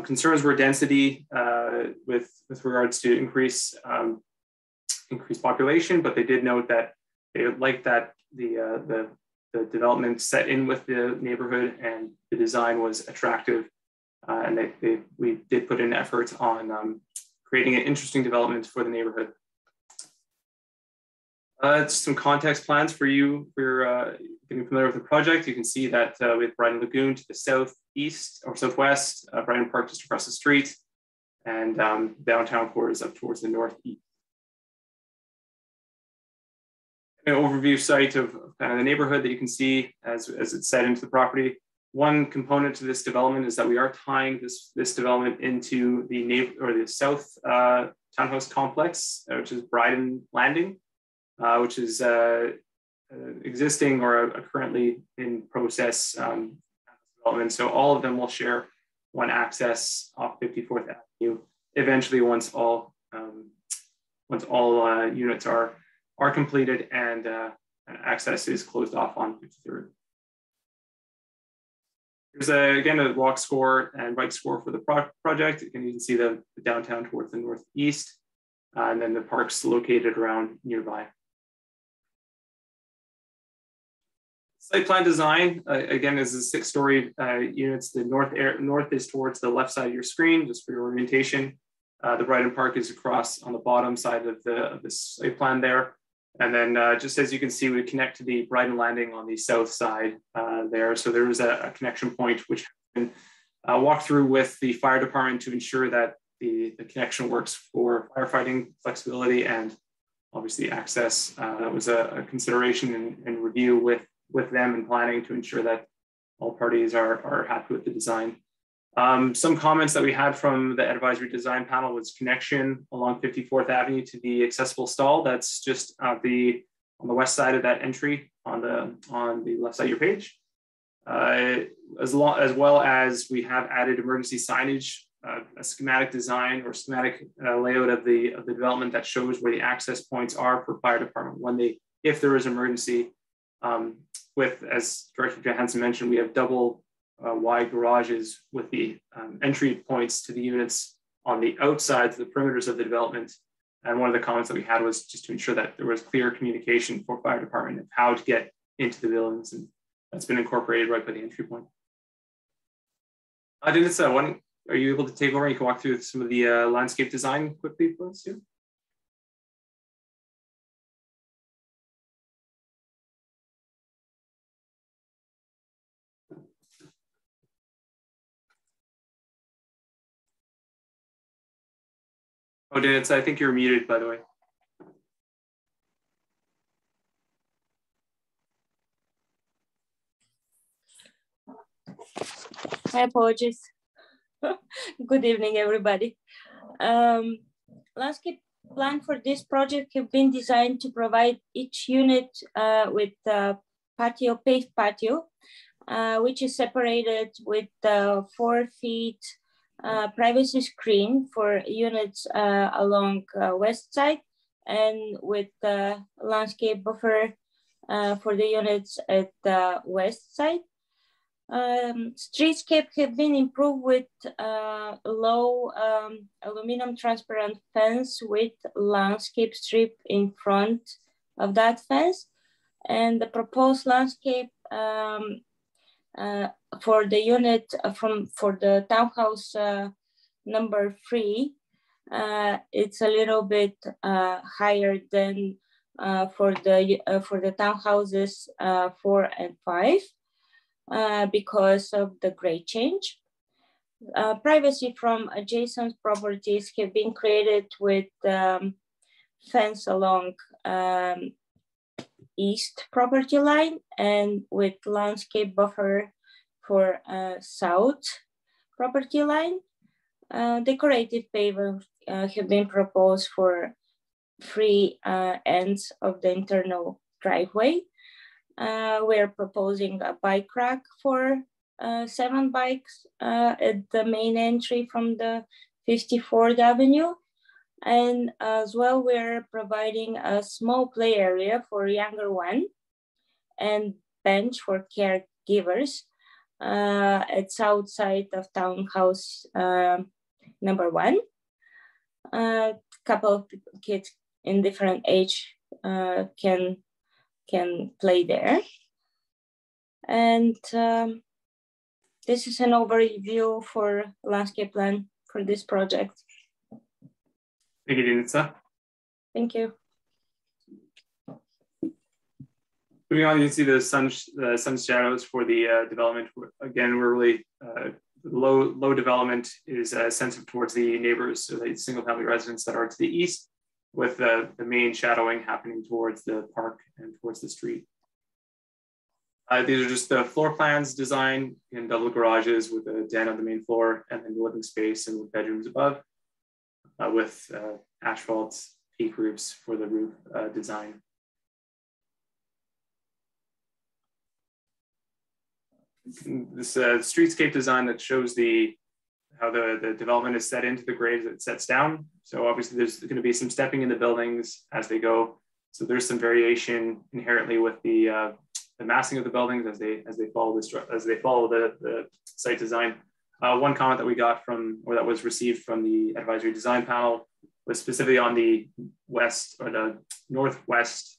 concerns were density with regards to increased population, but they did note that they would like that the development set in with the neighborhood and the design was attractive. And we did put in effort on creating an interesting development for the neighborhood. Some context plans for you for getting familiar with the project. You can see that we have Bryden Lagoon to the southeast or southwest, Bryden Park just across the street, and downtown core is up towards the northeast. An overview site of kind of the neighborhood that you can see as it's set into the property. One component to this development is that we are tying this development into the south townhouse complex, which is Bryden Landing. Which is existing or currently in process development. So all of them will share one access off 54th Avenue. Eventually, once all units are completed and access is closed off on 53rd. There's again a walk score and bike score for the project. Again, you can see the downtown towards the northeast, and then the parks located around nearby. Site plan design, again, is a 6-story units. The north is towards the left side of your screen, just for your orientation. The Bryden Park is across on the bottom side of the site plan there. And then just as you can see, we connect to the Bryden Landing on the south side there. So there is a connection point which has been walked through with the fire department to ensure that the connection works for firefighting flexibility and obviously access. That was a consideration and review with them in planning to ensure that all parties are happy with the design. Some comments that we had from the advisory design panel was connection along 54th Avenue to the accessible stall. That's just on the west side of that entry on the left side of your page. As well as we have added emergency signage, a schematic design or schematic layout of the development that shows where the access points are for fire department if there is emergency. As Director Johansson mentioned, we have double wide garages with the entry points to the units on the outsides, the perimeters of the development. And one of the comments that we had was just to ensure that there was clear communication for fire department of how to get into the buildings, and that's been incorporated right by the entry point. Denitsa, are you able to take over? You can walk through some of the landscape design quickly for us too. Oh, Denitsa, I think you're muted, by the way. My apologies. Good evening, everybody. Landscape plan for this project have been designed to provide each unit with paved patio, which is separated with 4 feet privacy screen for units along west side and with the landscape buffer for the units at the west side. Streetscape have been improved with low aluminum transparent fence with landscape strip in front of that fence. And the proposed landscape for the unit for the townhouse number 3, it's a little bit higher than for the townhouses 4 and 5 because of the grade change. Privacy from adjacent properties have been created with fence along east property line and with landscape buffer for south property line. Decorative pavers have been proposed for 3 ends of the internal driveway. We're proposing a bike rack for 7 bikes at the main entry from the 54th Avenue. And as well, we're providing a small play area for younger one and bench for caregivers at south side of townhouse number 1. A couple of kids in different age can play there. And this is an overview for landscape plan for this project. Thank you, Denitsa. Thank you. Moving on, you can see the sun shadows for the development. Again, we're really low development is sensitive towards the neighbors, so the single family residents that are to the east, with the main shadowing happening towards the park and towards the street. These are just the floor plans design in double garages with a den on the main floor and then the living space and with bedrooms above, with asphalt peak roofs for the roof design. This streetscape design that shows how the development is set into the grade as it sets down. So obviously there's going to be some stepping in the buildings as they go. So there's some variation inherently with the massing of the buildings as they follow the site design. One comment that we got that was received from the advisory design panel was specifically on the west or the northwest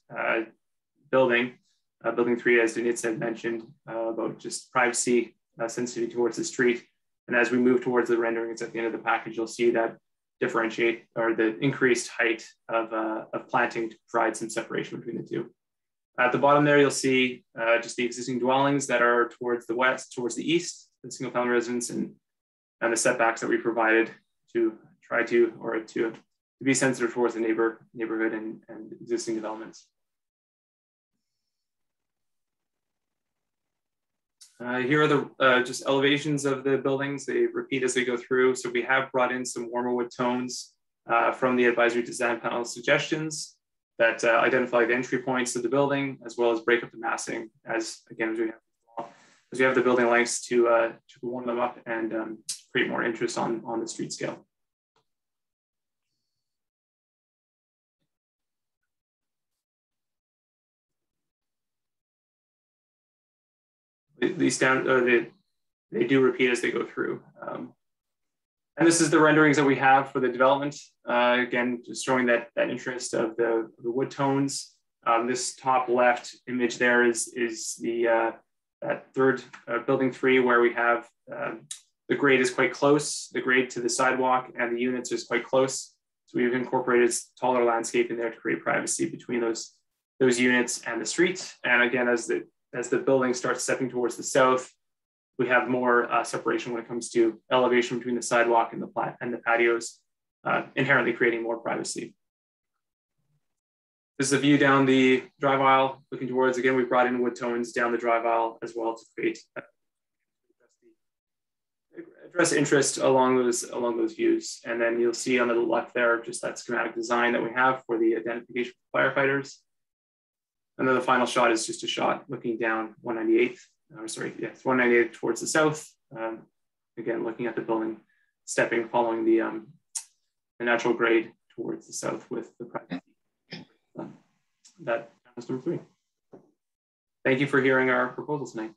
building. Building 3, as Denitsa had mentioned, about just privacy sensitivity towards the street. And as we move towards the renderings at the end of the package, you'll see that differentiate or the increased height of planting to provide some separation between the two. At the bottom there, you'll see just the existing dwellings that are towards the west, towards the east, the single family residence, and the setbacks that we provided to try to be sensitive towards the neighborhood and existing developments. Here are the just elevations of the buildings. They repeat as they go through. So we have brought in some warmer wood tones from the advisory design panel suggestions that identify the entry points of the building, as well as break up the massing as we have the building lengths to warm them up and create more interest on the street scale. These they do repeat as they go through. And this is the renderings that we have for the development. Again, just showing that interest of the wood tones. This top left image there is that third building 3, where we have the grade is quite close. The grade to the sidewalk and the units is quite close. So we've incorporated taller landscape in there to create privacy between those units and the street. And again, as the building starts stepping towards the south, we have more separation when it comes to elevation between the sidewalk and the patios, inherently creating more privacy. This is a view down the drive aisle, looking towards, again, we brought in wood tones down the drive aisle as well to create address interest along those views. And then you'll see on the left there, just that schematic design that we have for the identification for firefighters. And then the final shot is just a shot looking down 198th, it's 198th towards the south. Again, looking at the building, following the natural grade towards the south with the privacy That is number 3. Thank you for hearing our proposal tonight.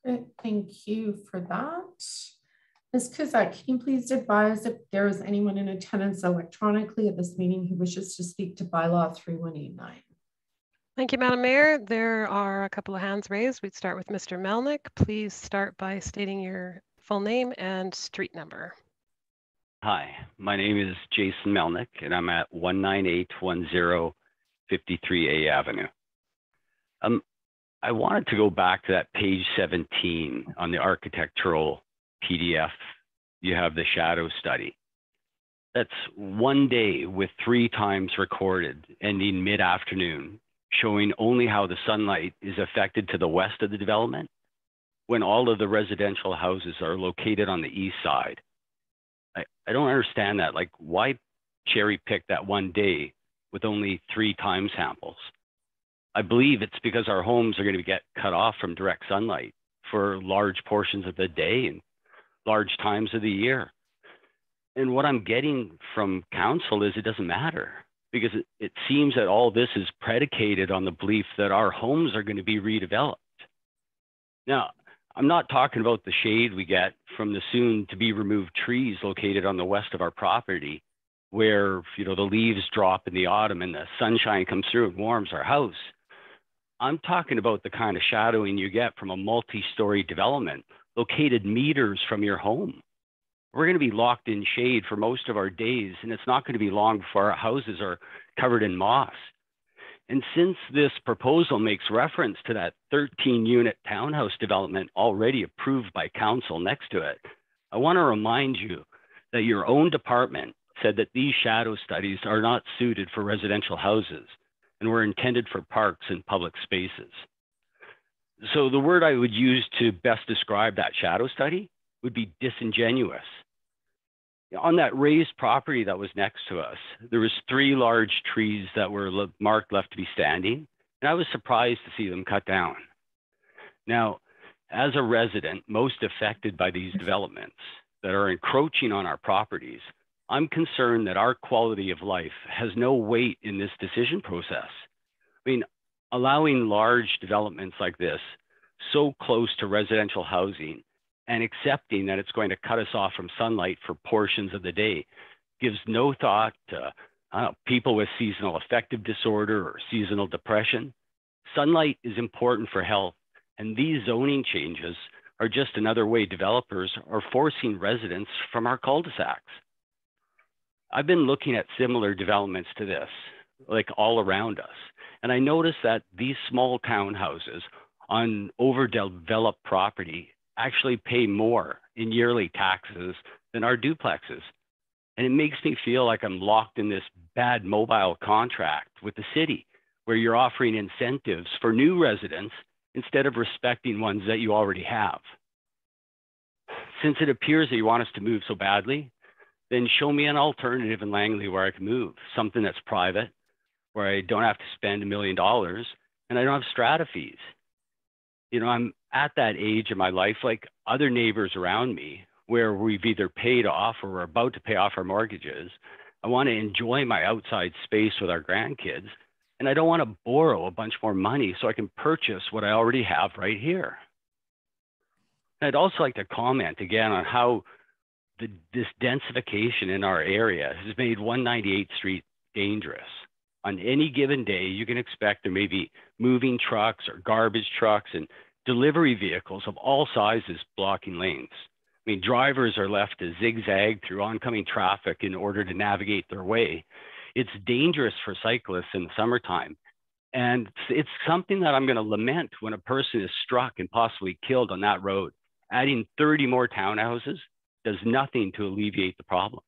Great, thank you for that. Ms. Kuzak, can you please advise if there is anyone in attendance electronically at this meeting who wishes to speak to bylaw 3189? Thank you, Madam Mayor. There are a couple of hands raised. We'd start with Mr. Melnick. Please start by stating your full name and street number. Hi, my name is Jason Melnick, and I'm at 19810 53A Avenue. I wanted to go back to that page 17 on the architectural PDF. You have the shadow study. That's one day with 3 times recorded, ending mid-afternoon, showing only how the sunlight is affected to the west of the development when all of the residential houses are located on the east side. I don't understand that. Like, why cherry pick that one day with only 3 time samples? I believe it's because our homes are going to get cut off from direct sunlight for large portions of the day and large times of the year. And what I'm getting from council is it doesn't matter, because it seems that all this is predicated on the belief that our homes are going to be redeveloped. Now, I'm not talking about the shade we get from the soon to be removed trees located on the west of our property, where, you know, the leaves drop in the autumn and the sunshine comes through and warms our house. I'm talking about the kind of shadowing you get from a multi-story development located meters from your home. We're going to be locked in shade for most of our days, and it's not going to be long before our houses are covered in moss. And since this proposal makes reference to that 13-unit townhouse development already approved by council next to it, I want to remind you that your own department said that these shadow studies are not suited for residential houses and were intended for parks and public spaces. So the word I would use to best describe that shadow study would be disingenuous. On that raised property that was next to us, there was 3 large trees that were marked left to be standing, and I was surprised to see them cut down. Now, as a resident most affected by these developments that are encroaching on our properties, I'm concerned that our quality of life has no weight in this decision process. I mean, allowing large developments like this so close to residential housing and accepting that it's going to cut us off from sunlight for portions of the day gives no thought to people with seasonal affective disorder or seasonal depression. Sunlight is important for health, and these zoning changes are just another way developers are forcing residents from our cul-de-sacs. I've been looking at similar developments to this, like all around us, and I noticed that these small townhouses on overdeveloped property actually pay more in yearly taxes than our duplexes. And it makes me feel like I'm locked in this bad mobile contract with the city, where you're offering incentives for new residents instead of respecting ones that you already have. Since it appears that you want us to move so badly, then show me an alternative in Langley where I can move, something that's private, where I don't have to spend $1 million and I don't have strata fees. You know, I'm at that age in my life, like other neighbors around me, where we've either paid off or we're about to pay off our mortgages. I want to enjoy my outside space with our grandkids, and I don't want to borrow a bunch more money so I can purchase what I already have right here. I'd also like to comment again on how this densification in our area has made 198th Street dangerous. On any given day, you can expect there may be moving trucks or garbage trucks and delivery vehicles of all sizes blocking lanes. I mean, drivers are left to zigzag through oncoming traffic in order to navigate their way. It's dangerous for cyclists in the summertime. And it's something that I'm going to lament when a person is struck and possibly killed on that road. Adding 30 more townhouses does nothing to alleviate the problem.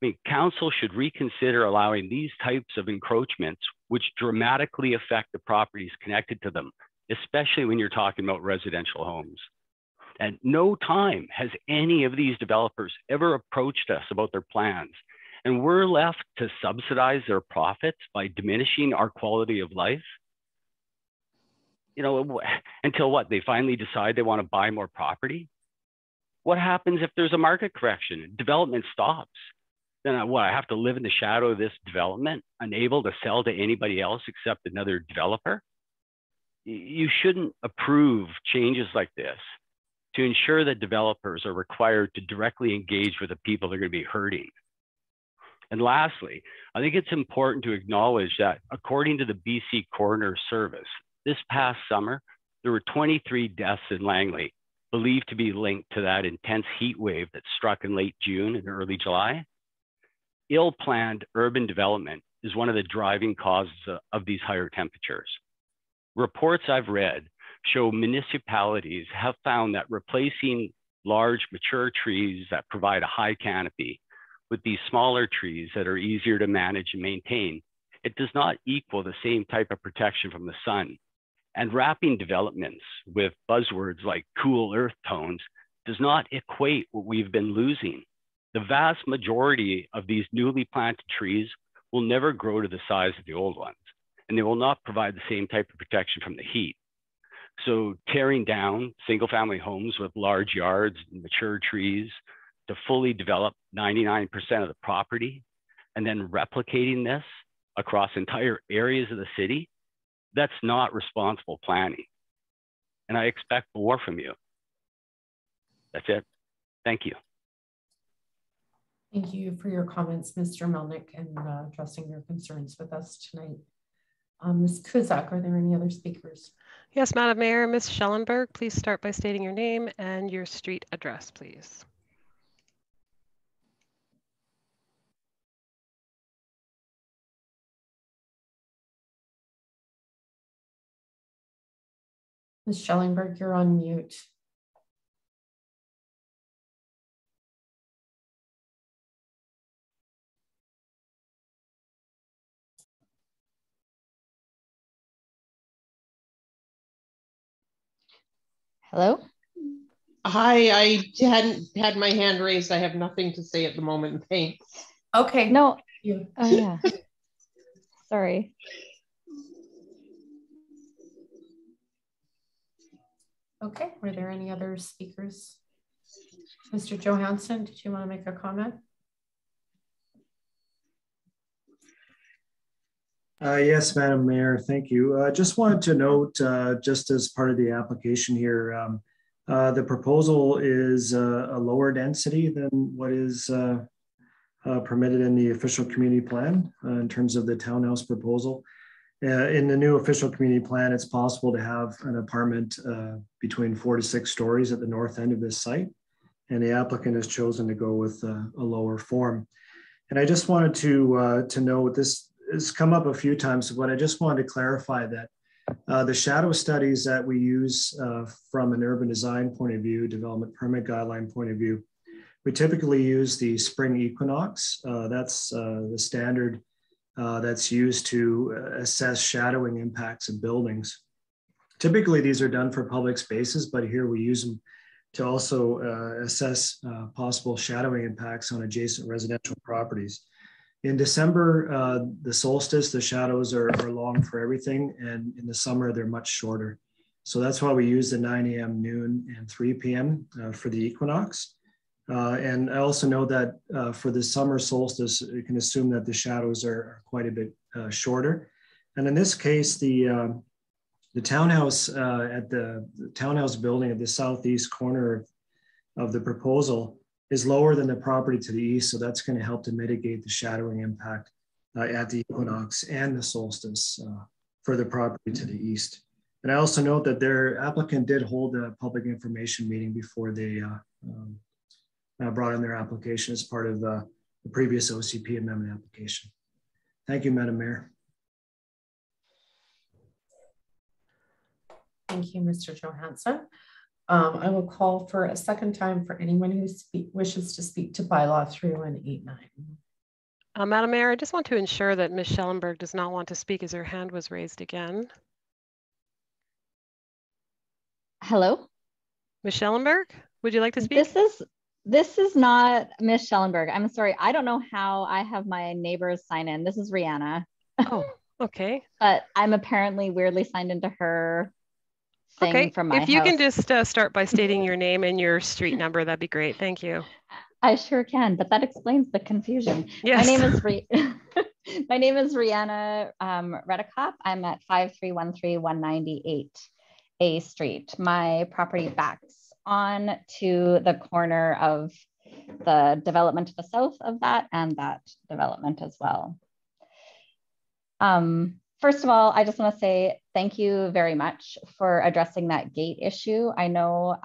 I mean, council should reconsider allowing these types of encroachments, which dramatically affect the properties connected to them, especially when you're talking about residential homes. At no time has any of these developers ever approached us about their plans, and we're left to subsidize their profits by diminishing our quality of life. You know, until what? They finally decide they want to buy more property? What happens if there's a market correction? Development stops. then I have to live in the shadow of this development, unable to sell to anybody else except another developer? You shouldn't approve changes like this to ensure that developers are required to directly engage with the people they're going to be hurting. And lastly, I think it's important to acknowledge that according to the BC Coroner Service, this past summer, there were 23 deaths in Langley, believed to be linked to that intense heat wave that struck in late June and early July. Ill-planned urban development is one of the driving causes of these higher temperatures. Reports I've read show municipalities have found that replacing large mature trees that provide a high canopy with these smaller trees that are easier to manage and maintain, it does not equal the same type of protection from the sun. And wrapping developments with buzzwords like cool earth tones does not equate what we've been losing. The vast majority of these newly planted trees will never grow to the size of the old ones, and they will not provide the same type of protection from the heat. So tearing down single-family homes with large yards and mature trees to fully develop 99% of the property, and then replicating this across entire areas of the city, that's not responsible planning. And I expect more from you. That's it. Thank you. Thank you for your comments, Mr. Melnick, and addressing your concerns with us tonight. Ms. Kuzak, are there any other speakers? Yes, Madam Mayor. Ms. Schellenberg, please start by stating your name and your street address, please. Ms. Schellenberg, you're on mute. Hello? Hi, I hadn't had my hand raised. I have nothing to say at the moment. Thanks. Okay. No. Oh, yeah. Sorry. Okay, were there any other speakers? Mr. Johansson, did you want to make a comment? Yes, Madam Mayor, thank you. Just wanted to note, just as part of the application here, the proposal is a lower density than what is permitted in the official community plan in terms of the townhouse proposal. In the new official community plan, it's possible to have an apartment between 4 to 6 stories at the north end of this site, and the applicant has chosen to go with a lower form. And I just wanted to note, this has come up a few times, but I just wanted to clarify that the shadow studies that we use from an urban design point of view, development permit guideline point of view, we typically use the spring equinox. That's the standard that's used to assess shadowing impacts of buildings. Typically, these are done for public spaces, but here we use them to also assess possible shadowing impacts on adjacent residential properties. In December, the solstice, the shadows are long for everything, and in the summer, they're much shorter. So that's why we use the 9 a.m., noon, and 3 p.m. For the equinox. And I also know that for the summer solstice, you can assume that the shadows are quite a bit shorter. And in this case, the townhouse at the townhouse building at the southeast corner of the proposal is lower than the property to the east. So that's going to help to mitigate the shadowing impact at the equinox and the solstice for the property to the east. And I also note that their applicant did hold a public information meeting before they brought in their application as part of the previous OCP amendment application. Thank you, Madam Mayor. Thank you, Mr. Johansson. I will call for a second time for anyone who wishes to speak to bylaw 3189. Madam Mayor, I just want to ensure that Ms. Schellenberg does not want to speak as her hand was raised again. Hello? Ms. Schellenberg, would you like to speak? This is not Ms. Schellenberg. I'm sorry. I don't know how I have my neighbors sign in. This is Rihanna. Oh, okay. But I'm apparently weirdly signed into her thing from my house. If you can just start by stating your name and your street number, that'd be great. Thank you. I sure can, but that explains the confusion. Yes. My name is my name is Rihanna Redekop. I'm at 5313 198 A Street. My property backs on to the corner of the development to the south of that and that development as well. First of all, I just want to say thank you very much for addressing that gate issue. I know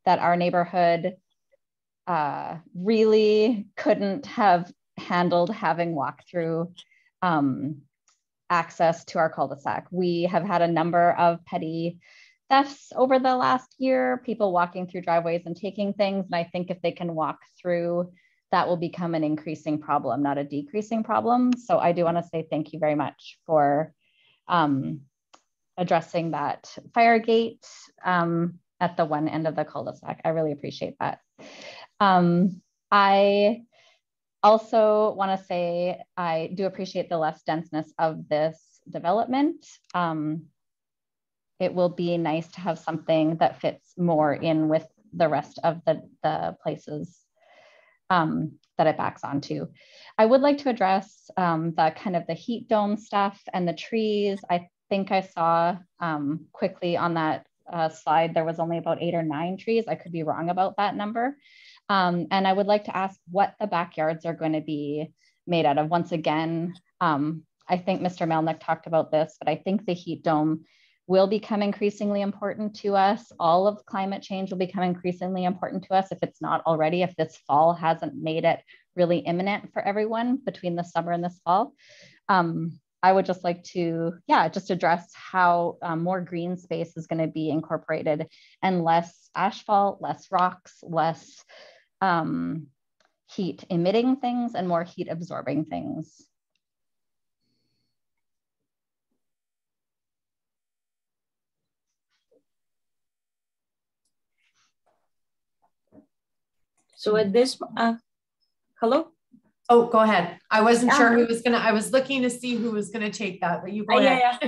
that our neighborhood really couldn't have handled having walk-through access to our cul-de-sac. We have had a number of petty thefts over the last year, people walking through driveways and taking things. And I think if they can walk through, that will become an increasing problem, not a decreasing problem. So I do want to say thank you very much for addressing that fire gate at the one end of the cul-de-sac. I really appreciate that. I also want to say I do appreciate the less denseness of this development. It will be nice to have something that fits more in with the rest of the places that it backs onto. I would like to address the kind of the heat dome stuff and the trees. I think I saw quickly on that slide, there was only about 8 or 9 trees. I could be wrong about that number. And I would like to ask what the backyards are going to be made out of. Once again, I think Mr. Melnick talked about this, but I think the heat dome will become increasingly important to us. All of climate change will become increasingly important to us if it's not already, if this fall hasn't made it really imminent for everyone between the summer and this fall. I would just like to, just address how more green space is going to be incorporated and less asphalt, less rocks, less heat emitting things and more heat absorbing things. So at this, hello? Oh, go ahead. I wasn't sure who was gonna, I was looking to see who was gonna take that, but you go ahead.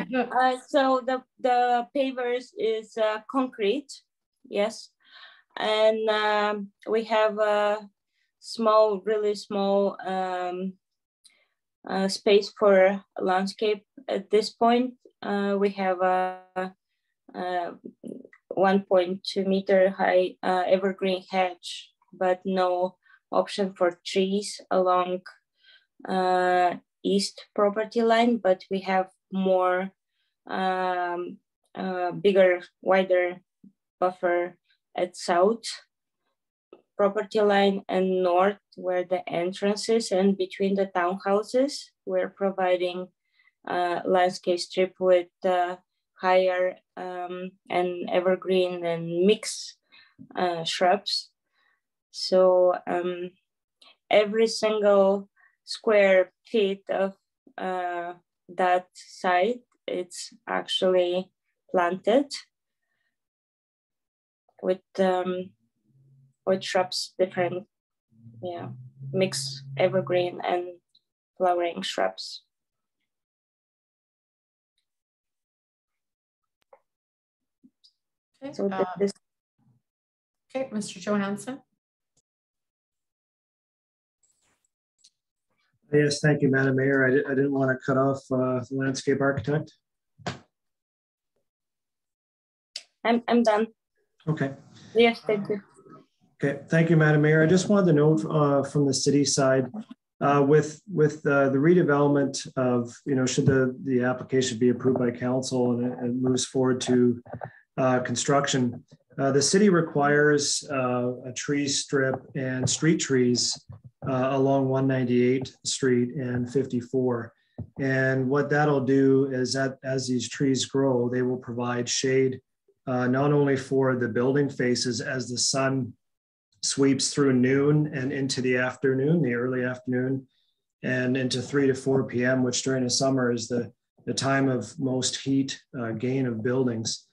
So the pavers is concrete, yes. And we have a small, really small space for landscape at this point. We have a 1.2 meter high evergreen hedge, but no option for trees along east property line, but we have more bigger, wider buffer at south property line and north where the entrance is, and between the townhouses, we're providing landscape strip with higher and evergreen and mixed shrubs. So every single square feet of that site, it's actually planted with shrubs, different, mixed evergreen and flowering shrubs. Okay, So this. Okay, Mr. Johansson. Yes, thank you, Madam Mayor. I didn't want to cut off the landscape architect. I'm done. Okay. Yes, thank you. Okay, thank you, Madam Mayor. I just wanted to note from the city side, with the redevelopment of, should the application be approved by council and it moves forward to construction, the city requires a tree strip and street trees along 198 Street and 54. And what that'll do is that as these trees grow, they will provide shade not only for the building faces as the sun sweeps through noon and into the afternoon, the early afternoon, and into 3 to 4 p.m., which during the summer is the time of most heat gain of buildings.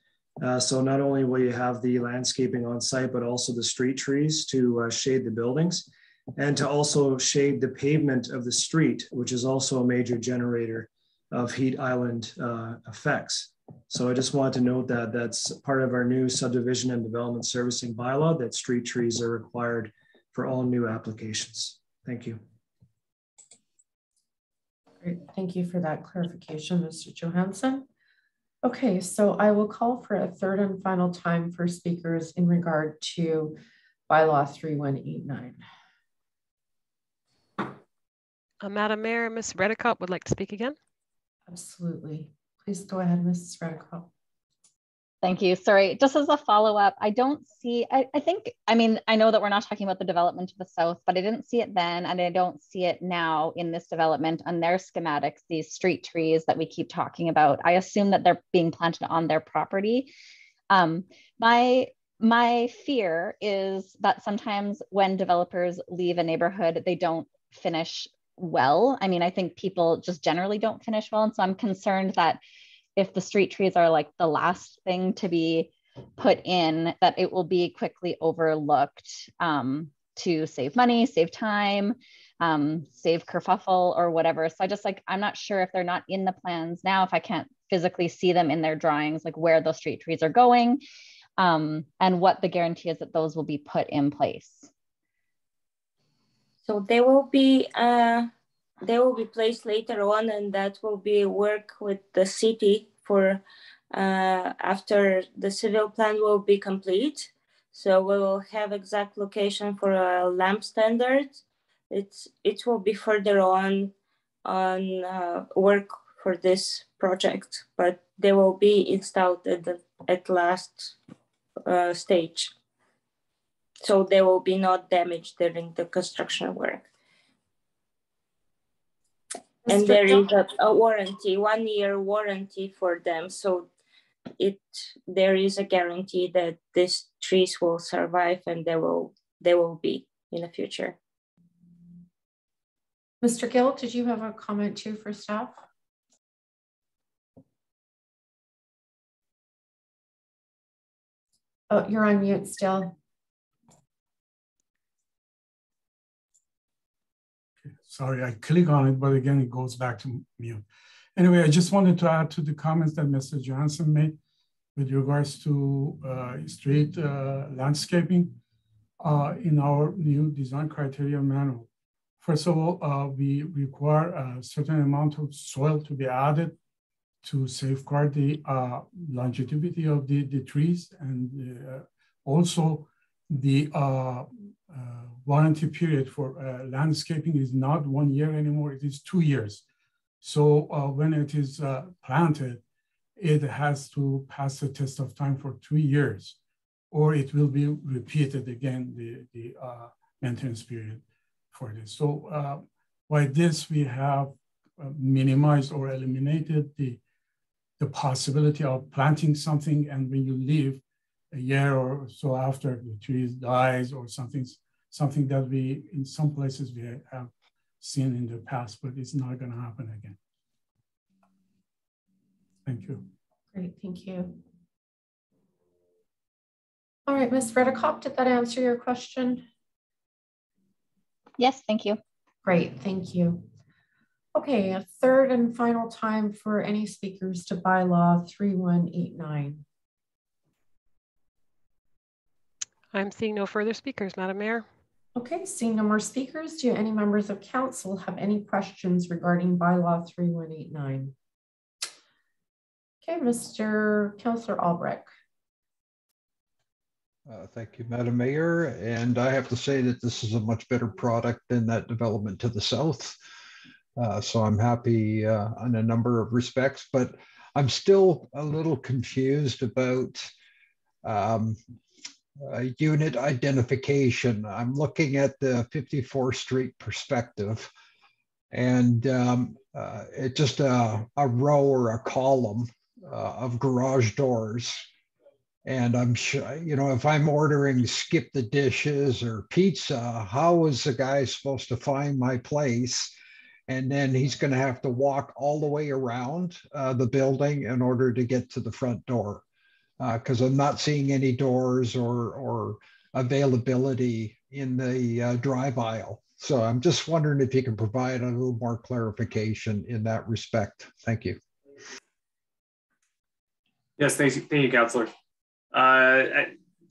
So not only will you have the landscaping on site, but also the street trees to shade the buildings and to also shade the pavement of the street, which is also a major generator of heat island effects. So I just wanted to note that that's part of our new subdivision and development servicing bylaw, that street trees are required for all new applications. Thank you. Great. Thank you for that clarification, Mr. Johansson. Okay, so I will call for a third and final time for speakers in regard to bylaw 3189. Madam Mayor, Ms. Redicott would like to speak again. Absolutely. Please go ahead, Mrs. Redicott. Thank you. Sorry, just as a follow-up, I don't see, I mean, I know that we're not talking about the development to the south, but I didn't see it then, and I don't see it now in this development on their schematics, these street trees that we keep talking about. I assume that they're being planted on their property. My fear is that sometimes when developers leave a neighborhood, they don't finish well. I mean, I think people just generally don't finish well. And so I'm concerned that if the street trees are like the last thing to be put in, that it will be quickly overlooked to save money, save time, save kerfuffle or whatever. So I just I'm not sure if they're not in the plans now, if I can't physically see them in their drawings, like where those street trees are going, and what the guarantee is that those will be put in place. So they will be placed later on, and that will be work with the city for after the civil plan will be complete. So we will have exact location for a lamp standard. It will be further on work for this project, but they will be installed at last stage. So they will be not damaged during the construction work. And there is a warranty, 1 year warranty for them. So there is a guarantee that these trees will survive and they will be in the future. Mr. Gill, did you have a comment too for staff? Oh, you're on mute still. Sorry, I click on it, but again, it goes back to mute. Anyway, I just wanted to add to the comments that Mr. Johnson made with regards to street landscaping in our new design criteria manual. First of all, we require a certain amount of soil to be added to safeguard the longevity of the trees, and also the warranty period for landscaping is not 1 year anymore, it is 2 years. So when it is planted, it has to pass the test of time for 2 years, or it will be repeated again, the maintenance period for this. So by this, we have minimized or eliminated the possibility of planting something, and when you leave a year or so after the tree dies or something that we, in some places we have seen in the past, but it's not going to happen again. Thank you. Great, thank you. All right, Ms. Redicott, did that answer your question? Yes, thank you. Great, thank you. Okay, a third and final time for any speakers to bylaw 3189. I'm seeing no further speakers, Madam Mayor. Okay, seeing no more speakers, do any members of council have any questions regarding bylaw 3189? Okay, Mr. Councillor Albrecht. Thank you, Madam Mayor. And I have to say that this is a much better product than that development to the south. So I'm happy on a number of respects, but I'm still a little confused about unit identification. I'm looking at the 54th Street perspective, and it's just a row or a column of garage doors. And I'm sure, you know, if I'm ordering skip the dishes or pizza, how is the guy supposed to find my place? And then he's going to have to walk all the way around the building in order to get to the front door, because I'm not seeing any doors or availability in the drive aisle. So I'm just wondering if you can provide a little more clarification in that respect. Thank you. Yes, thank you, Councillor.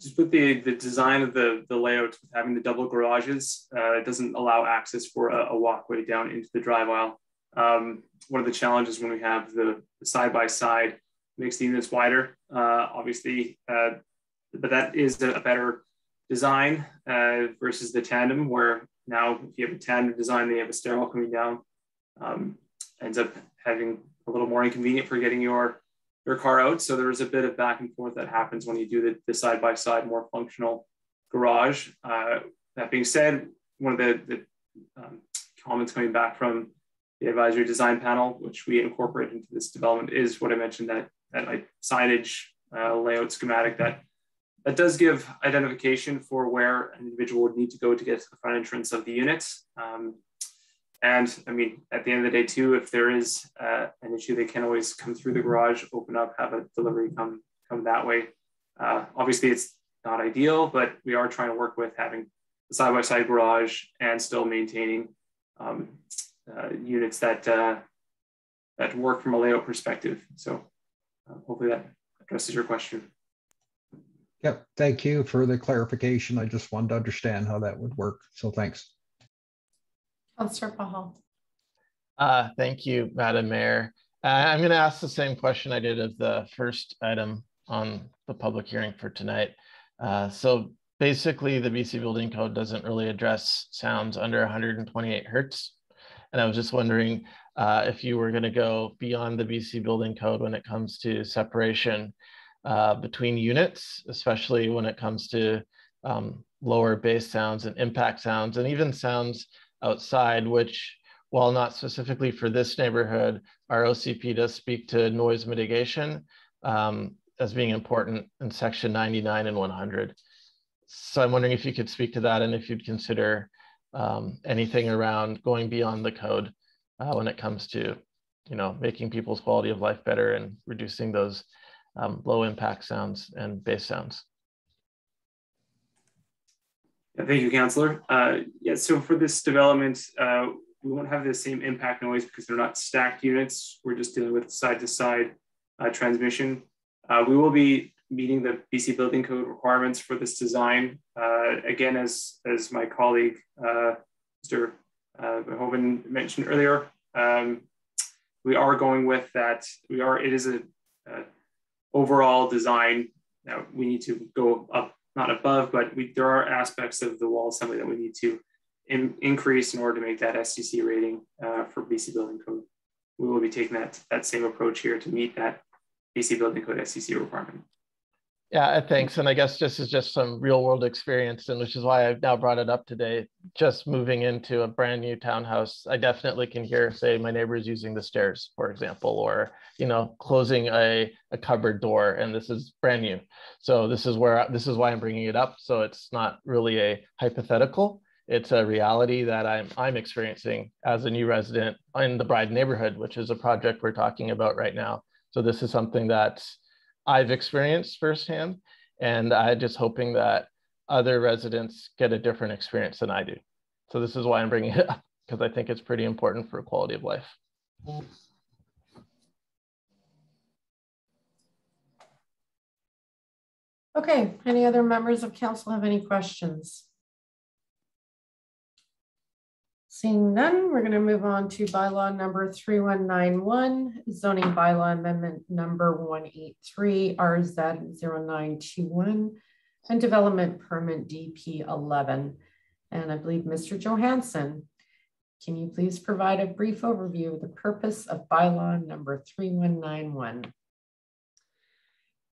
just with the design of the layout, having the double garages, it doesn't allow access for a walkway down into the drive aisle. One of the challenges when we have the side-by-side makes the units wider, obviously, but that is a better design versus the tandem, where now if you have a tandem design, they have a stairwell coming down, ends up having a little more inconvenient for getting your car out. So there is a bit of back and forth that happens when you do the side-by-side more functional garage. That being said, one of the comments coming back from the advisory design panel, which we incorporate into this development, is what I mentioned, that like signage layout schematic that does give identification for where an individual would need to go to get to the front entrance of the units. And I mean, at the end of the day too, if there is an issue, they can always come through the garage, open up, have a delivery come that way. Obviously it's not ideal, but we are trying to work with having the side-by-side garage and still maintaining units that work from a layout perspective. So hopefully that addresses your question. Yep, thank you for the clarification. I just wanted to understand how that would work. So thanks. Councillor Pahal. Thank you, Madam Mayor. I'm going to ask the same question I did of the first item on the public hearing for tonight. So basically, the BC Building Code doesn't really address sounds under 128 hertz. And I was just wondering if you were going to go beyond the BC Building Code when it comes to separation between units, especially when it comes to lower bass sounds and impact sounds, and even sounds outside, which, while not specifically for this neighborhood, our OCP does speak to noise mitigation as being important in section 99 and 100. So I'm wondering if you could speak to that, and if you'd consider anything around going beyond the code when it comes to, you know, making people's quality of life better and reducing those low impact sounds and bass sounds. Yeah, thank you, Councillor. Yeah, so for this development, we won't have the same impact noise because they're not stacked units. We're just dealing with side-to-side transmission. We will be meeting the BC Building Code requirements for this design. Again, as my colleague, Mr. Verhoeven mentioned earlier, we are going with that. It is a overall design. Now we need to go up, not above, but there are aspects of the wall assembly that we need to increase in order to make that STC rating for BC Building Code. We will be taking that same approach here to meet that BC Building Code STC requirement. Yeah, thanks. And I guess this is just some real world experience, and which is why I've now brought it up today. Just moving into a brand new townhouse, I definitely can hear, say, my neighbor is using the stairs, for example, or, you know, closing a cupboard door, and this is brand new. So this is why I'm bringing it up. So it's not really a hypothetical. It's a reality that I'm experiencing as a new resident in the Bride neighborhood, which is a project we're talking about right now. So this is something that I've experienced firsthand, and I'm just hoping that other residents get a different experience than I do. So this is why I'm bringing it up, because I think it's pretty important for quality of life. Okay, any other members of council have any questions? Seeing none, we're going to move on to bylaw number 3191, zoning bylaw amendment number 183, RZ0921, and development permit DP 11. And I believe Mr. Johansson, can you please provide a brief overview of the purpose of bylaw number 3191?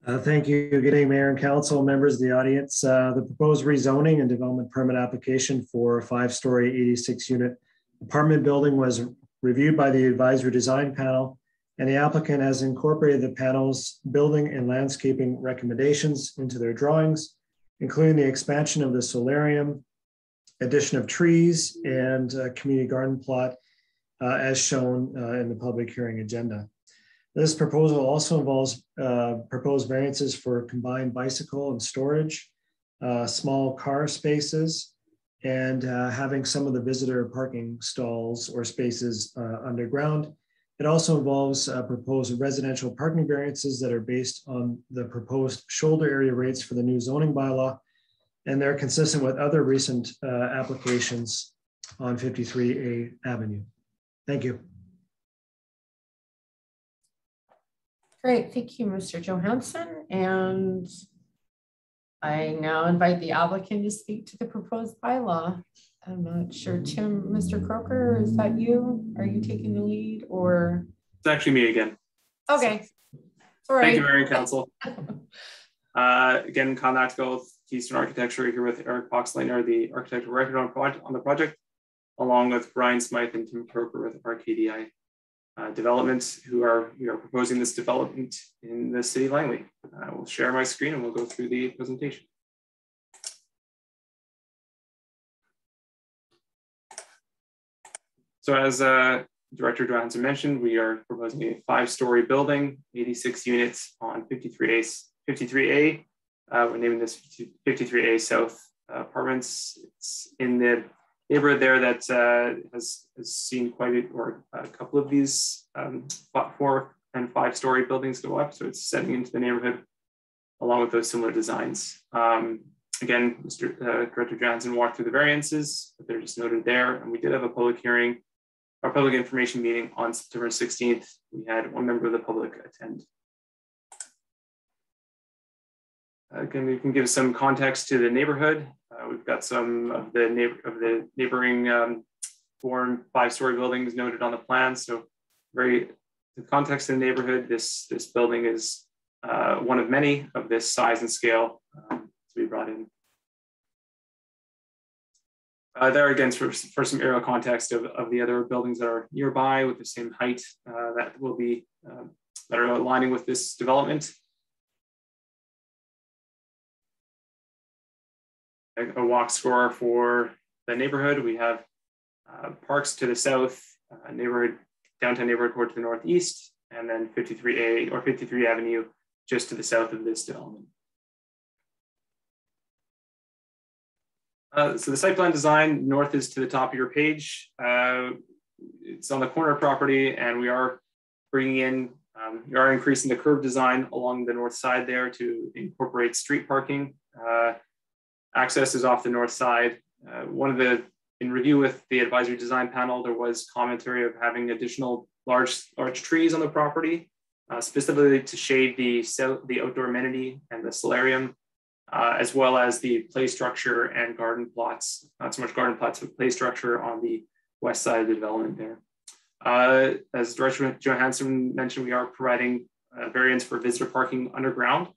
Thank you. Good evening, Mayor and Council, members of the audience. The proposed rezoning and development permit application for a 5-story 86-unit apartment building was reviewed by the advisory design panel, and the applicant has incorporated the panel's building and landscaping recommendations into their drawings, including the expansion of the solarium, addition of trees, and community garden plot as shown in the public hearing agenda. This proposal also involves proposed variances for combined bicycle and storage, small car spaces, and having some of the visitor parking stalls or spaces underground, It also involves proposed residential parking variances that are based on the proposed shoulder area rates for the new zoning bylaw, and they're consistent with other recent applications on 53A Avenue. Thank you. Great, thank you, Mr. Johansson. And I now invite the applicant to speak to the proposed bylaw. I'm not sure, Tim, Mr. Croker, is that you? Are you taking the lead or? It's actually me again. Okay, sorry. Thank you, Mayor and Council. Again, contact with Keystone Architecture here with Eric Boxleiner, the architect of record on the project, along with Brian Smythe and Tim Croker with RKDI Development, we are proposing this development in the city of Langley. I will share my screen and we'll go through the presentation. So as Director Johansson mentioned, we are proposing a 5-story building, 86 units on 53A. We're naming this 53A South Apartments. It's in the neighborhood there that has seen quite a couple of these 4 and 5-story buildings go up. So it's setting into the neighborhood along with those similar designs. Again, Director Johansson walked through the variances, but they're just noted there. And we did have a public hearing, our public information meeting on September 16th. We had 1 member of the public attend. Again, we can give some context to the neighborhood. We've got some of the neighboring 4 and 5-story buildings noted on the plan. So the context of the neighborhood, this building is one of many of this size and scale to be brought in. There again, for some aerial context of the other buildings that are nearby with the same height that will be that are aligning with this development. A walk score for the neighborhood. We have parks to the south, downtown neighborhood court to the northeast, and then 53A or 53 Avenue just to the south of this development. So the site plan design, north is to the top of your page. It's on the corner property, and we are bringing in, we are increasing the curb design along the north side there to incorporate street parking. Access is off the north side. In review with the advisory design panel, there was commentary of having additional large trees on the property, specifically to shade the outdoor amenity and the solarium, as well as the play structure and garden plots, not so much garden plots, but play structure on the west side of the development there. As Director Johansson mentioned, we are providing variance for visitor parking underground.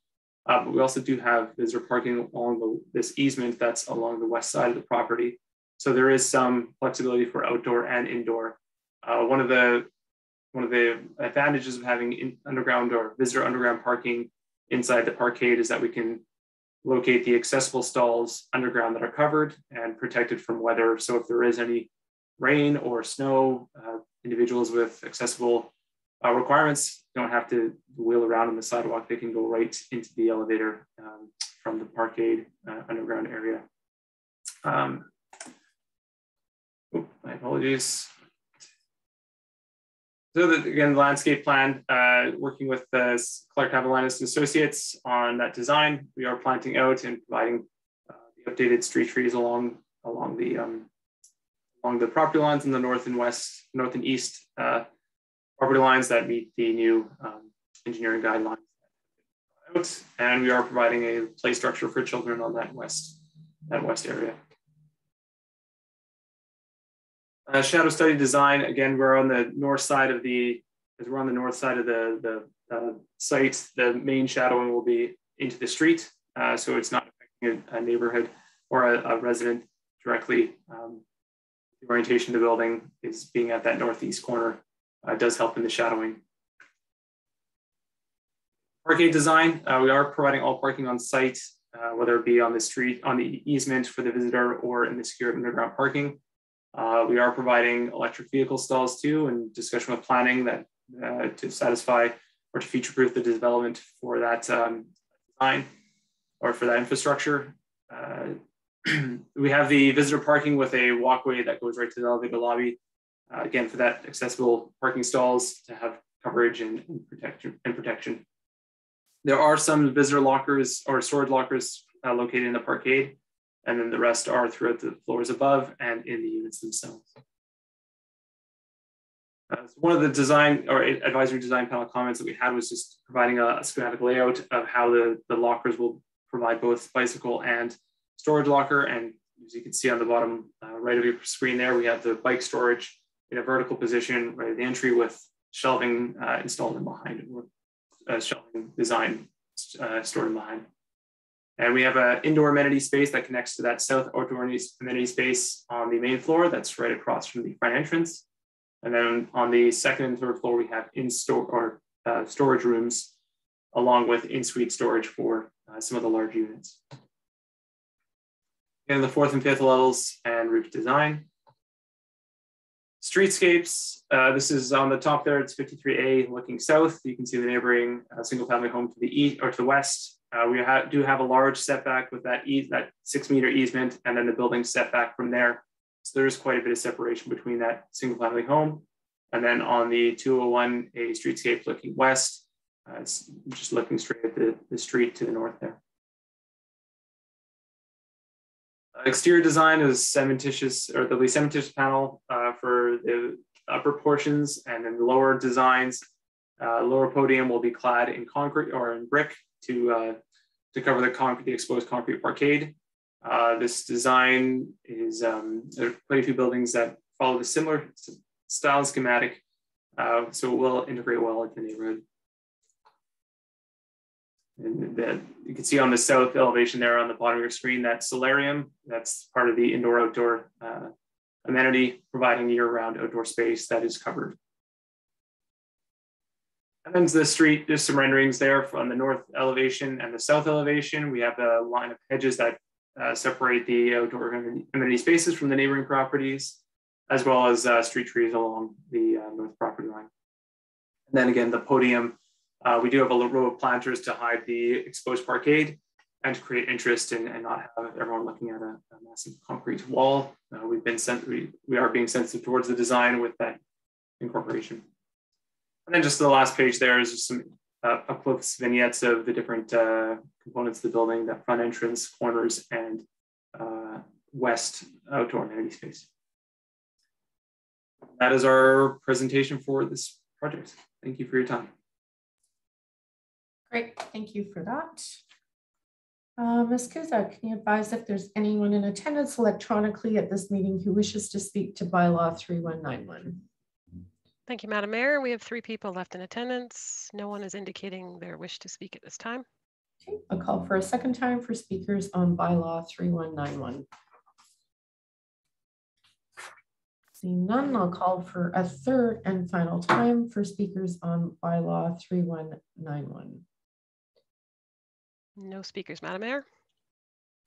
But we also do have visitor parking along this easement that's along the west side of the property. So there is some flexibility for outdoor and indoor. One of the advantages of having underground or visitor underground parking inside the parkade is that we can locate the accessible stalls underground that are covered and protected from weather. So if there is any rain or snow, individuals with accessible requirements don't have to wheel around on the sidewalk. They can go right into the elevator from the parkade underground area. My apologies. So again, the landscape plan, working with Clark Cavalinas and Associates on that design. We are planting out and providing the updated street trees along the property lines in the north and east property lines that meet the new engineering guidelines. And we are providing a play structure for children on that west area. Shadow study design. Again, we're on the north side of the site. The main shadowing will be into the street, so it's not affecting a neighborhood or a resident directly. The orientation of the building is being at that northeast corner. Does help in the shadowing. Parking design, we are providing all parking on site, whether it be on the street, on the easement for the visitor or in the secured underground parking. We are providing electric vehicle stalls too, and discussion with planning that to satisfy or to future-proof the development for that design or for that infrastructure. We have the visitor parking with a walkway that goes right to the elevator lobby. again, for that accessible parking stalls to have coverage and protection. There are some visitor lockers or storage lockers located in the parkade, and then the rest are throughout the floors above and in the units themselves. So one of the design or advisory design panel comments that we had was just providing a schematic layout of how the lockers will provide both bicycle and storage locker. And as you can see on the bottom right of your screen there, we have the bike storage in a vertical position right at the entry with shelving installed in behind, or shelving design stored in behind. And we have an indoor amenity space that connects to that south outdoor amenity space on the main floor that's right across from the front entrance. And then on the second and third floor, we have storage rooms along with in-suite storage for some of the large units. And the fourth and fifth levels and roof design. Streetscapes, this is on the top there, it's 53A looking south. You can see the neighboring single family home to the east or to the west. We do have a large setback with that 6-meter easement and then the building setback from there. So there's quite a bit of separation between that single family home. And then on the 201, a streetscape looking west, it's just looking straight at the street to the north there. Exterior design is cementitious, or there'll be cementitious panel for the upper portions, and then the lower designs, lower podium will be clad in concrete or in brick to cover the exposed concrete parkade. This design is, there are quite a few buildings that follow the similar style and schematic, so it will integrate well into the neighborhood. And you can see on the south elevation there on the bottom of your screen, that solarium, that's part of the indoor-outdoor amenity, providing year-round outdoor space that is covered. And then to the street, there's some renderings there from the north elevation and the south elevation. We have a line of hedges that separate the outdoor amenity spaces from the neighboring properties, as well as street trees along the north property line. And then again, the podium, we do have a row of planters to hide the exposed parkade and to create interest and not have everyone looking at a massive concrete wall. We are being sensitive towards the design with that incorporation. And then just the last page there is just some up-close vignettes of the different components of the building, that front entrance, corners, and west outdoor amenity space. That is our presentation for this project. Thank you for your time. Great, thank you for that. Ms. Cusack, can you advise if there's anyone in attendance electronically at this meeting who wishes to speak to bylaw 3191? Thank you, Madam Mayor. We have 3 people left in attendance. No one is indicating their wish to speak at this time. Okay, I'll call for a second time for speakers on bylaw 3191. Seeing none, I'll call for a third and final time for speakers on bylaw 3191. No speakers, Madam Mayor.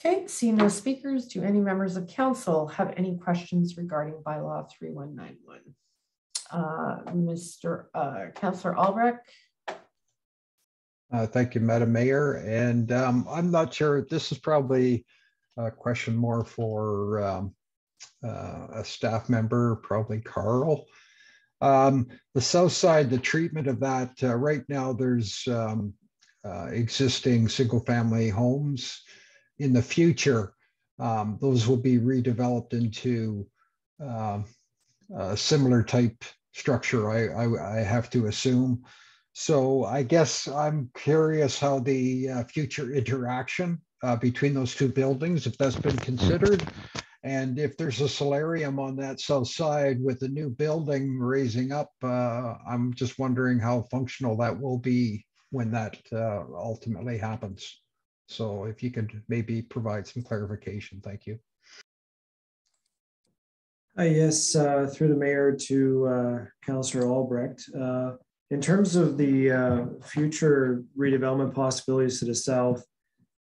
Okay, seeing no speakers, do any members of council have any questions regarding bylaw 3191? Councillor Albrecht. Thank you, Madam Mayor. And I'm not sure, this is probably a question more for a staff member, probably Carl. The south side, the treatment of that, right now there's existing single family homes. In the future, those will be redeveloped into a similar type structure, I have to assume. So I guess I'm curious how the future interaction between those 2 buildings, if that's been considered. And if there's a solarium on that south side with a new building raising up, I'm just wondering how functional that will be when that ultimately happens. So if you could maybe provide some clarification, thank you. Yes, through the mayor to Councillor Albrecht. In terms of the future redevelopment possibilities to the south,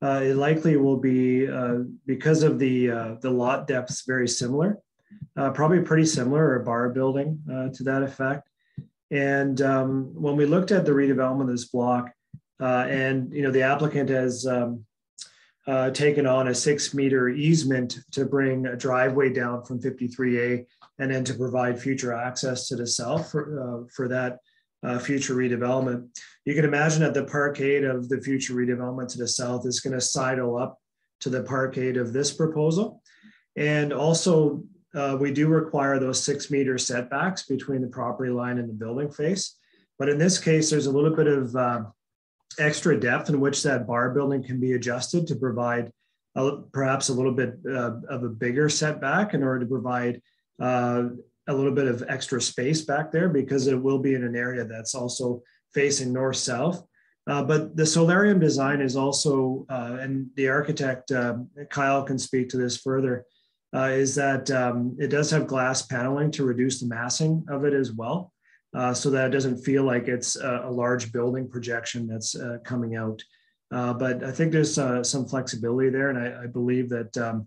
it likely will be, because of the lot depths very similar, probably pretty similar, or a bar building to that effect. And when we looked at the redevelopment of this block, and the applicant has taken on a 6-meter easement to bring a driveway down from 53A and then to provide future access to the south for that future redevelopment. You can imagine that the parkade of the future redevelopment to the south is going to sidle up to the parkade of this proposal. And also, we do require those 6 meter setbacks between the property line and the building face. But in this case, there's a little bit of extra depth in which that bar building can be adjusted to provide perhaps a little bit of a bigger setback in order to provide a little bit of extra space back there, because it will be in an area that's also facing north-south. But the solarium design is also, and the architect, Kyle can speak to this further, is that it does have glass paneling to reduce the massing of it as well, so that it doesn't feel like it's a large building projection that's coming out. But I think there's some flexibility there, and I believe that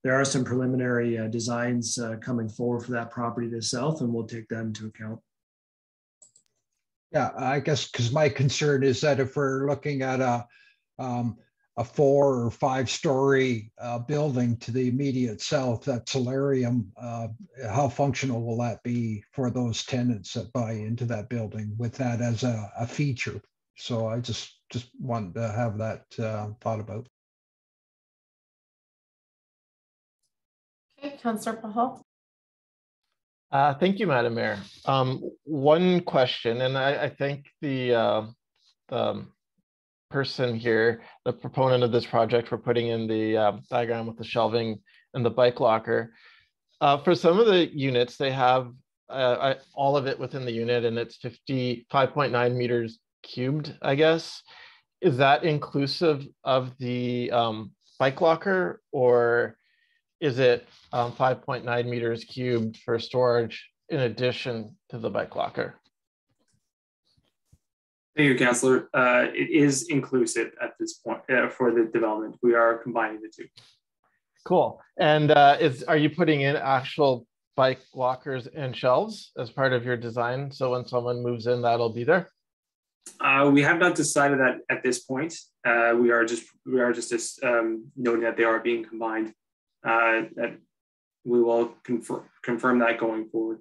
there are some preliminary designs coming forward for that property to the south, and we'll take that into account. Yeah, I guess because my concern is that if we're looking at a 4 or 5 story building to the immediate south, that solarium, how functional will that be for those tenants that buy into that building with that as a feature? So I just wanted to have that thought about. Okay, Councillor Pahal. Thank you, Madam Mayor. One question, and I think the person here, the proponent of this project, for putting in the diagram with the shelving and the bike locker. For some of the units, they have all of it within the unit, and it's 5.9 meters cubed, I guess. Is that inclusive of the bike locker, or is it 5.9 meters cubed for storage in addition to the bike locker? Thank you, Councillor. It is inclusive at this point for the development. We are combining the two. Cool. And are you putting in actual bike lockers and shelves as part of your design, so when someone moves in, that'll be there? We have not decided that at this point. We are just noting that they are being combined. That we will confirm that going forward.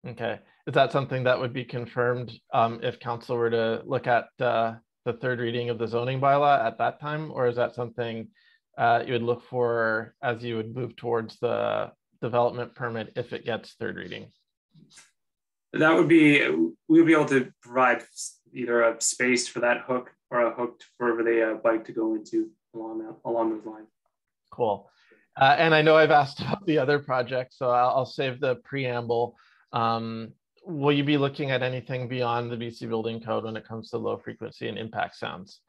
Okay. Is that something that would be confirmed if council were to look at the third reading of the zoning bylaw at that time, or is that something you would look for as you would move towards the development permit if it gets third reading? That would be, we would be able to provide either a space for that hook or a hook for the bike to go into along those lines. Cool. And I know I've asked about the other project, so I'll save the preamble. Will you be looking at anything beyond the BC Building Code when it comes to low frequency and impact sounds?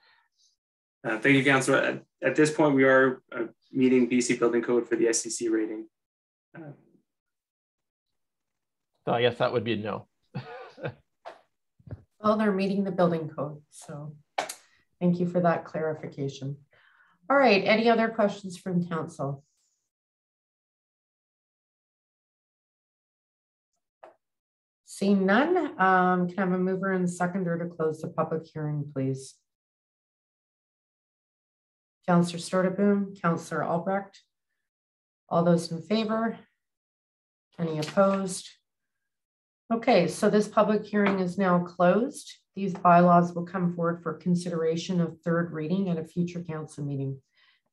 Thank you, Councillor. At this point, we are meeting BC Building Code for the SCC rating. So I guess that would be a no. Well, they're meeting the building code, so thank you for that clarification. All right, any other questions from council? Seeing none, can I have a mover and seconder to close the public hearing, please? Councillor Stordeboom, Councillor Albrecht. All those in favor? Any opposed? Okay, so this public hearing is now closed. These bylaws will come forward for consideration of third reading at a future council meeting.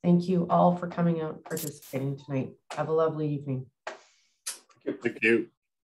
Thank you all for coming out and participating tonight. Have a lovely evening. Thank you.